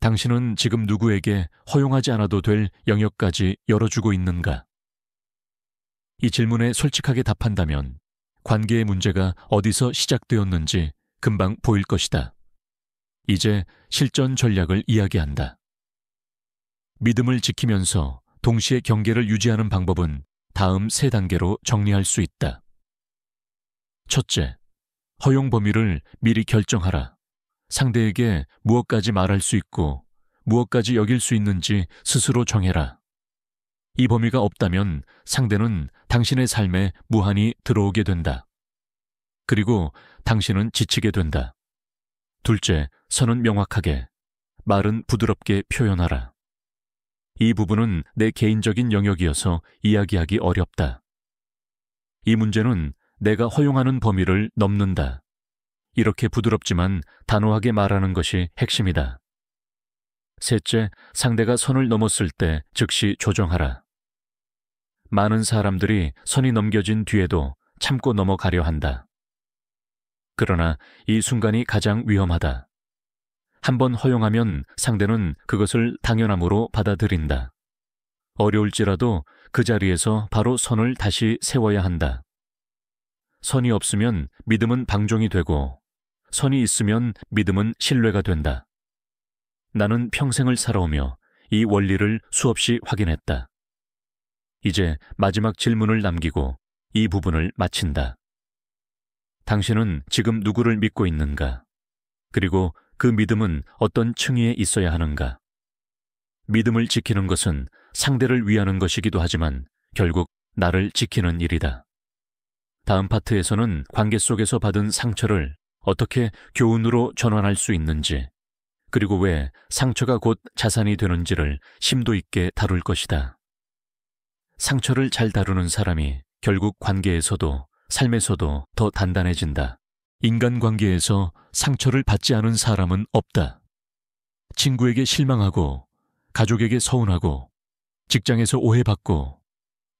당신은 지금 누구에게 허용하지 않아도 될 영역까지 열어주고 있는가? 이 질문에 솔직하게 답한다면 관계의 문제가 어디서 시작되었는지 금방 보일 것이다. 이제 실전 전략을 이야기한다. 믿음을 지키면서 동시에 경계를 유지하는 방법은 다음 3단계로 정리할 수 있다. 첫째, 허용 범위를 미리 결정하라. 상대에게 무엇까지 말할 수 있고 무엇까지 여길 수 있는지 스스로 정해라. 이 범위가 없다면 상대는 당신의 삶에 무한히 들어오게 된다. 그리고 당신은 지치게 된다. 둘째, 선은 명확하게, 말은 부드럽게 표현하라. 이 부분은 내 개인적인 영역이어서 이야기하기 어렵다. 이 문제는 내가 허용하는 범위를 넘는다. 이렇게 부드럽지만 단호하게 말하는 것이 핵심이다. 셋째, 상대가 선을 넘었을 때 즉시 조정하라. 많은 사람들이 선이 넘겨진 뒤에도 참고 넘어가려 한다. 그러나 이 순간이 가장 위험하다. 한번 허용하면 상대는 그것을 당연함으로 받아들인다. 어려울지라도 그 자리에서 바로 선을 다시 세워야 한다. 선이 없으면 믿음은 방종이 되고 선이 있으면 믿음은 신뢰가 된다. 나는 평생을 살아오며 이 원리를 수없이 확인했다. 이제 마지막 질문을 남기고 이 부분을 마친다. 당신은 지금 누구를 믿고 있는가? 그리고 그 믿음은 어떤 층위에 있어야 하는가? 믿음을 지키는 것은 상대를 위하는 것이기도 하지만 결국 나를 지키는 일이다. 다음 파트에서는 관계 속에서 받은 상처를 어떻게 교훈으로 전환할 수 있는지, 그리고 왜 상처가 곧 자산이 되는지를 심도 있게 다룰 것이다. 상처를 잘 다루는 사람이 결국 관계에서도 삶에서도 더 단단해진다. 인간관계에서 상처를 받지 않은 사람은 없다. 친구에게 실망하고, 가족에게 서운하고, 직장에서 오해받고,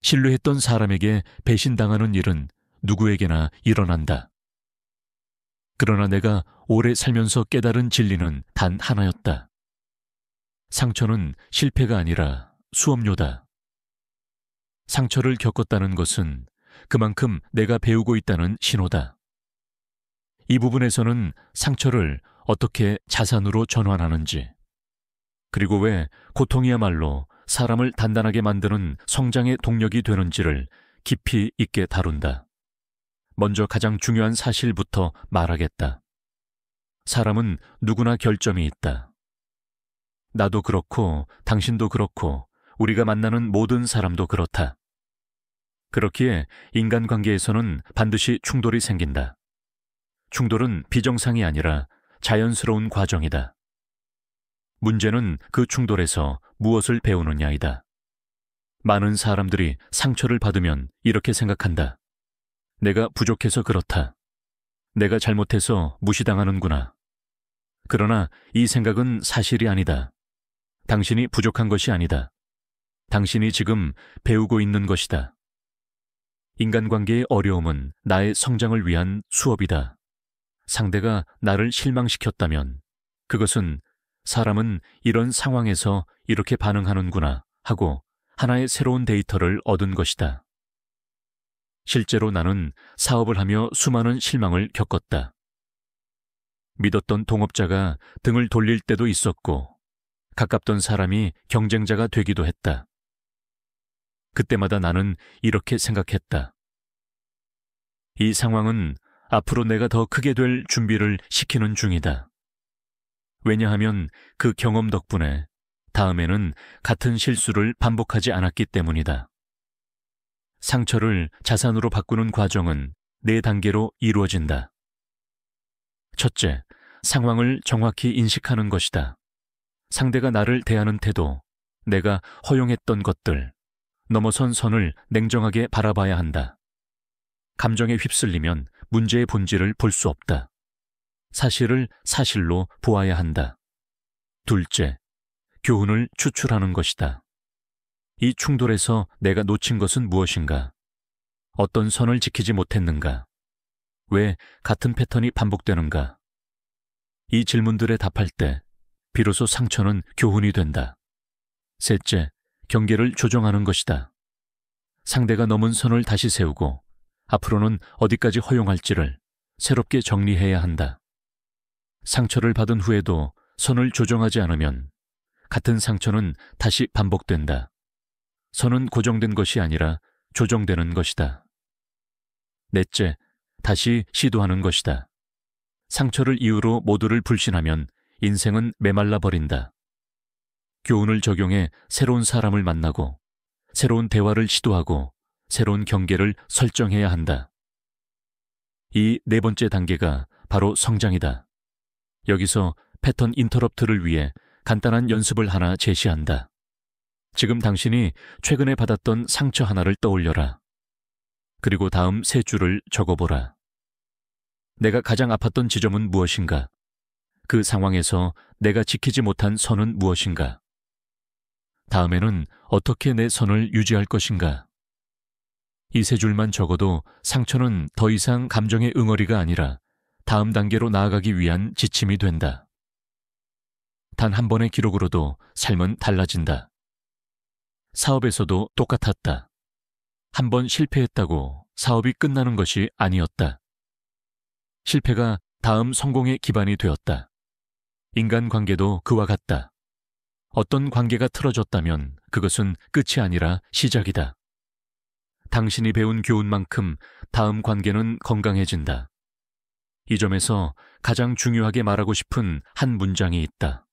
신뢰했던 사람에게 배신당하는 일은 누구에게나 일어난다. 그러나 내가 오래 살면서 깨달은 진리는 단 하나였다. 상처는 실패가 아니라 수업료다. 상처를 겪었다는 것은 그만큼 내가 배우고 있다는 신호다. 이 부분에서는 상처를 어떻게 자산으로 전환하는지, 그리고 왜 고통이야말로 사람을 단단하게 만드는 성장의 동력이 되는지를 깊이 있게 다룬다. 먼저 가장 중요한 사실부터 말하겠다. 사람은 누구나 결점이 있다. 나도 그렇고 당신도 그렇고 우리가 만나는 모든 사람도 그렇다. 그렇기에 인간관계에서는 반드시 충돌이 생긴다. 충돌은 비정상이 아니라 자연스러운 과정이다. 문제는 그 충돌에서 무엇을 배우느냐이다. 많은 사람들이 상처를 받으면 이렇게 생각한다. 내가 부족해서 그렇다. 내가 잘못해서 무시당하는구나. 그러나 이 생각은 사실이 아니다. 당신이 부족한 것이 아니다. 당신이 지금 배우고 있는 것이다. 인간관계의 어려움은 나의 성장을 위한 수업이다. 상대가 나를 실망시켰다면 그것은 사람은 이런 상황에서 이렇게 반응하는구나 하고 하나의 새로운 데이터를 얻은 것이다. 실제로 나는 사업을 하며 수많은 실망을 겪었다. 믿었던 동업자가 등을 돌릴 때도 있었고 가깝던 사람이 경쟁자가 되기도 했다. 그때마다 나는 이렇게 생각했다. 이 상황은 앞으로 내가 더 크게 될 준비를 시키는 중이다. 왜냐하면 그 경험 덕분에 다음에는 같은 실수를 반복하지 않았기 때문이다. 상처를 자산으로 바꾸는 과정은 4단계로 이루어진다. 첫째, 상황을 정확히 인식하는 것이다. 상대가 나를 대하는 태도, 내가 허용했던 것들, 넘어선 선을 냉정하게 바라봐야 한다. 감정에 휩쓸리면 문제의 본질을 볼 수 없다. 사실을 사실로 보아야 한다. 둘째, 교훈을 추출하는 것이다. 이 충돌에서 내가 놓친 것은 무엇인가? 어떤 선을 지키지 못했는가? 왜 같은 패턴이 반복되는가? 이 질문들에 답할 때 비로소 상처는 교훈이 된다. 셋째, 경계를 조정하는 것이다. 상대가 넘은 선을 다시 세우고 앞으로는 어디까지 허용할지를 새롭게 정리해야 한다. 상처를 받은 후에도 선을 조정하지 않으면 같은 상처는 다시 반복된다. 선은 고정된 것이 아니라 조정되는 것이다. 넷째, 다시 시도하는 것이다. 상처를 이유로 모두를 불신하면 인생은 메말라 버린다. 교훈을 적용해 새로운 사람을 만나고 새로운 대화를 시도하고 새로운 경계를 설정해야 한다. 이 4번째 단계가 바로 성장이다. 여기서 패턴 인터럽트를 위해 간단한 연습을 하나 제시한다. 지금 당신이 최근에 받았던 상처 하나를 떠올려라. 그리고 다음 3줄을 적어보라. 내가 가장 아팠던 지점은 무엇인가? 그 상황에서 내가 지키지 못한 선은 무엇인가? 다음에는 어떻게 내 선을 유지할 것인가? 이 3줄만 적어도 상처는 더 이상 감정의 응어리가 아니라 다음 단계로 나아가기 위한 지침이 된다. 단 한 번의 기록으로도 삶은 달라진다. 사업에서도 똑같았다. 한 번 실패했다고 사업이 끝나는 것이 아니었다. 실패가 다음 성공의 기반이 되었다. 인간관계도 그와 같다. 어떤 관계가 틀어졌다면 그것은 끝이 아니라 시작이다. 당신이 배운 교훈만큼 다음 관계는 건강해진다. 이 점에서 가장 중요하게 말하고 싶은 한 문장이 있다.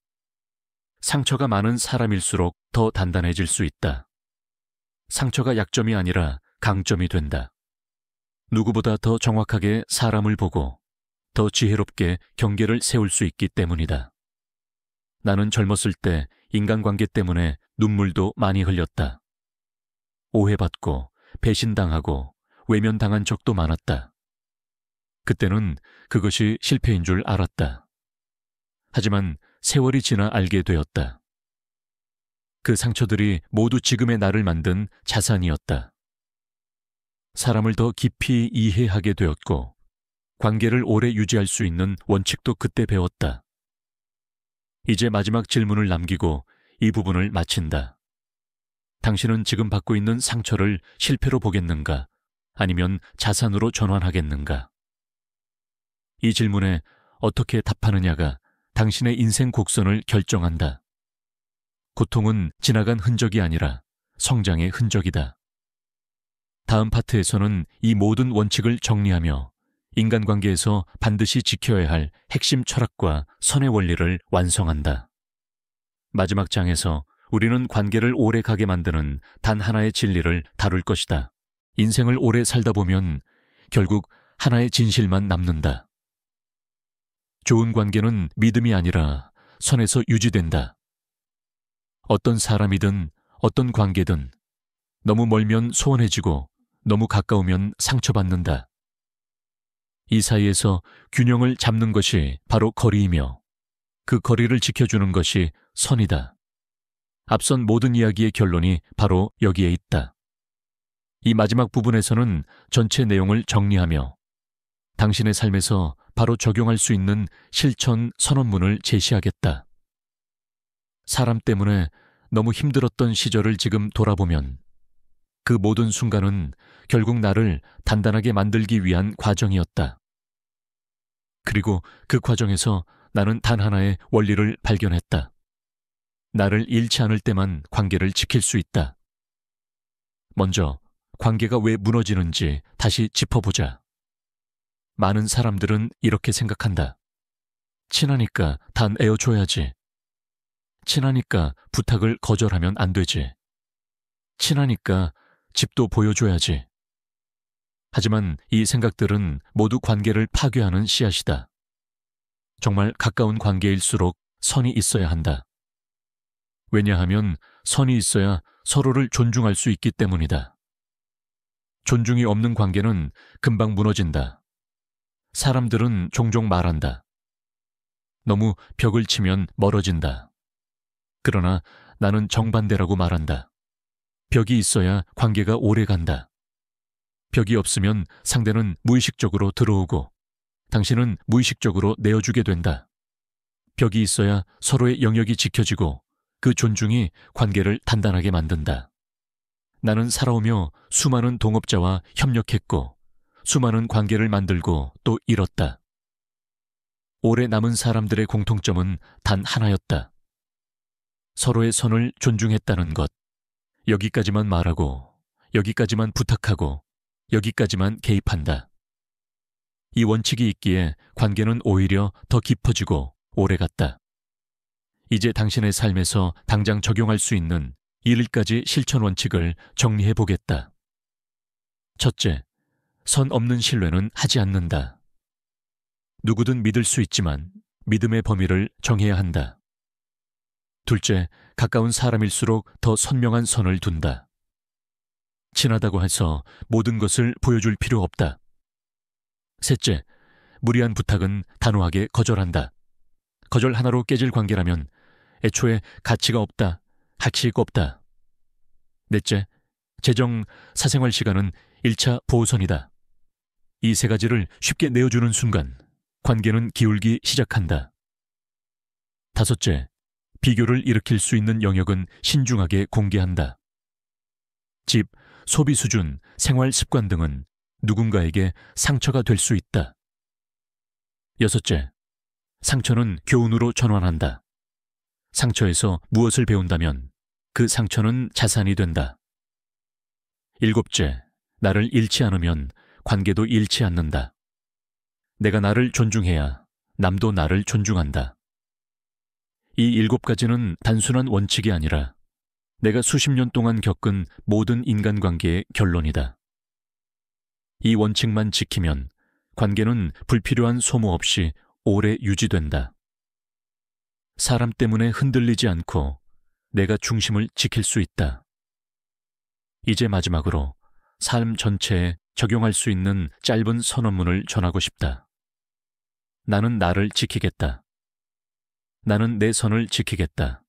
상처가 많은 사람일수록 더 단단해질 수 있다. 상처가 약점이 아니라 강점이 된다. 누구보다 더 정확하게 사람을 보고 더 지혜롭게 경계를 세울 수 있기 때문이다. 나는 젊었을 때 인간관계 때문에 눈물도 많이 흘렸다. 오해받고 배신당하고 외면당한 적도 많았다. 그때는 그것이 실패인 줄 알았다. 하지만 세월이 지나 알게 되었다. 그 상처들이 모두 지금의 나를 만든 자산이었다. 사람을 더 깊이 이해하게 되었고 관계를 오래 유지할 수 있는 원칙도 그때 배웠다. 이제 마지막 질문을 남기고 이 부분을 마친다. 당신은 지금 받고 있는 상처를 실패로 보겠는가? 아니면 자산으로 전환하겠는가? 이 질문에 어떻게 답하느냐가 당신의 인생 곡선을 결정한다. 고통은 지나간 흔적이 아니라 성장의 흔적이다. 다음 파트에서는 이 모든 원칙을 정리하며 인간관계에서 반드시 지켜야 할 핵심 철학과 선의 원리를 완성한다. 마지막 장에서 우리는 관계를 오래 가게 만드는 단 하나의 진리를 다룰 것이다. 인생을 오래 살다 보면 결국 하나의 진실만 남는다. 좋은 관계는 믿음이 아니라 선에서 유지된다. 어떤 사람이든 어떤 관계든 너무 멀면 소원해지고 너무 가까우면 상처받는다. 이 사이에서 균형을 잡는 것이 바로 거리이며 그 거리를 지켜주는 것이 선이다. 앞선 모든 이야기의 결론이 바로 여기에 있다. 이 마지막 부분에서는 전체 내용을 정리하며 당신의 삶에서 바로 적용할 수 있는 실천 선언문을 제시하겠다. 사람 때문에 너무 힘들었던 시절을 지금 돌아보면 그 모든 순간은 결국 나를 단단하게 만들기 위한 과정이었다. 그리고 그 과정에서 나는 단 하나의 원리를 발견했다. 나를 잃지 않을 때만 관계를 지킬 수 있다. 먼저 관계가 왜 무너지는지 다시 짚어보자. 많은 사람들은 이렇게 생각한다. 친하니까 다 내어줘야지. 친하니까 부탁을 거절하면 안 되지. 친하니까 집도 보여줘야지. 하지만 이 생각들은 모두 관계를 파괴하는 씨앗이다. 정말 가까운 관계일수록 선이 있어야 한다. 왜냐하면 선이 있어야 서로를 존중할 수 있기 때문이다. 존중이 없는 관계는 금방 무너진다. 사람들은 종종 말한다. 너무 벽을 치면 멀어진다. 그러나 나는 정반대라고 말한다. 벽이 있어야 관계가 오래 간다. 벽이 없으면 상대는 무의식적으로 들어오고 당신은 무의식적으로 내어주게 된다. 벽이 있어야 서로의 영역이 지켜지고 그 존중이 관계를 단단하게 만든다. 나는 살아오며 수많은 동업자와 협력했고 수많은 관계를 만들고 또 잃었다. 오래 남은 사람들의 공통점은 단 하나였다. 서로의 선을 존중했다는 것. 여기까지만 말하고 여기까지만 부탁하고 여기까지만 개입한다. 이 원칙이 있기에 관계는 오히려 더 깊어지고 오래갔다. 이제 당신의 삶에서 당장 적용할 수 있는 7가지 실천 원칙을 정리해 보겠다. 첫째, 선 없는 신뢰는 하지 않는다. 누구든 믿을 수 있지만 믿음의 범위를 정해야 한다. 둘째, 가까운 사람일수록 더 선명한 선을 둔다. 친하다고 해서 모든 것을 보여줄 필요 없다. 셋째, 무리한 부탁은 단호하게 거절한다. 거절 하나로 깨질 관계라면 애초에 가치가 없다, 가치가 없다. 넷째, 재정, 사생활 시간은 1차 보호선이다. 이 3가지를 쉽게 내어주는 순간 관계는 기울기 시작한다. 다섯째, 비교를 일으킬 수 있는 영역은 신중하게 공개한다. 집, 소비 수준, 생활 습관 등은 누군가에게 상처가 될 수 있다. 여섯째, 상처는 교훈으로 전환한다. 상처에서 무엇을 배운다면 그 상처는 자산이 된다. 일곱째, 나를 잃지 않으면 관계도 잃지 않는다. 내가 나를 존중해야 남도 나를 존중한다. 이 7가지는 단순한 원칙이 아니라 내가 수십 년 동안 겪은 모든 인간관계의 결론이다. 이 원칙만 지키면 관계는 불필요한 소모 없이 오래 유지된다. 사람 때문에 흔들리지 않고 내가 중심을 지킬 수 있다. 이제 마지막으로 삶 전체에 적용할 수 있는 짧은 선언문을 전하고 싶다. 나는 나를 지키겠다. 나는 내 선을 지키겠다.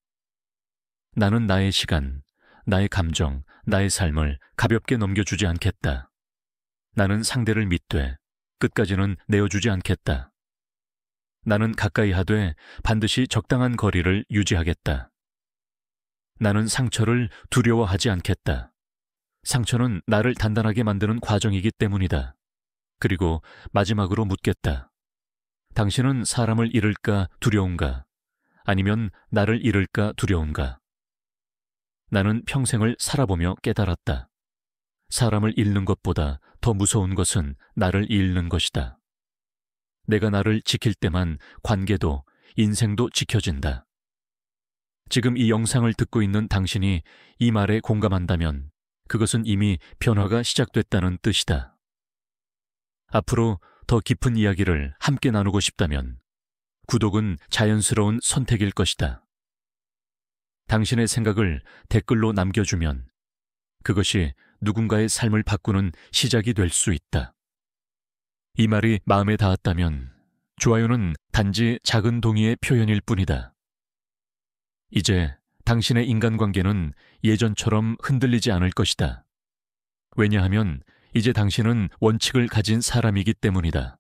나는 나의 시간, 나의 감정, 나의 삶을 가볍게 넘겨주지 않겠다. 나는 상대를 믿되 끝까지는 내어주지 않겠다. 나는 가까이 하되 반드시 적당한 거리를 유지하겠다. 나는 상처를 두려워하지 않겠다. 상처는 나를 단단하게 만드는 과정이기 때문이다. 그리고 마지막으로 묻겠다. 당신은 사람을 잃을까 두려운가? 아니면 나를 잃을까 두려운가? 나는 평생을 살아보며 깨달았다. 사람을 잃는 것보다 더 무서운 것은 나를 잃는 것이다. 내가 나를 지킬 때만 관계도 인생도 지켜진다. 지금 이 영상을 듣고 있는 당신이 이 말에 공감한다면 그것은 이미 변화가 시작됐다는 뜻이다. 앞으로 더 깊은 이야기를 함께 나누고 싶다면 구독은 자연스러운 선택일 것이다. 당신의 생각을 댓글로 남겨주면 그것이 누군가의 삶을 바꾸는 시작이 될 수 있다. 이 말이 마음에 닿았다면 좋아요는 단지 작은 동의의 표현일 뿐이다. 이제 당신의 인간관계는 예전처럼 흔들리지 않을 것이다. 왜냐하면 이제 당신은 원칙을 가진 사람이기 때문이다.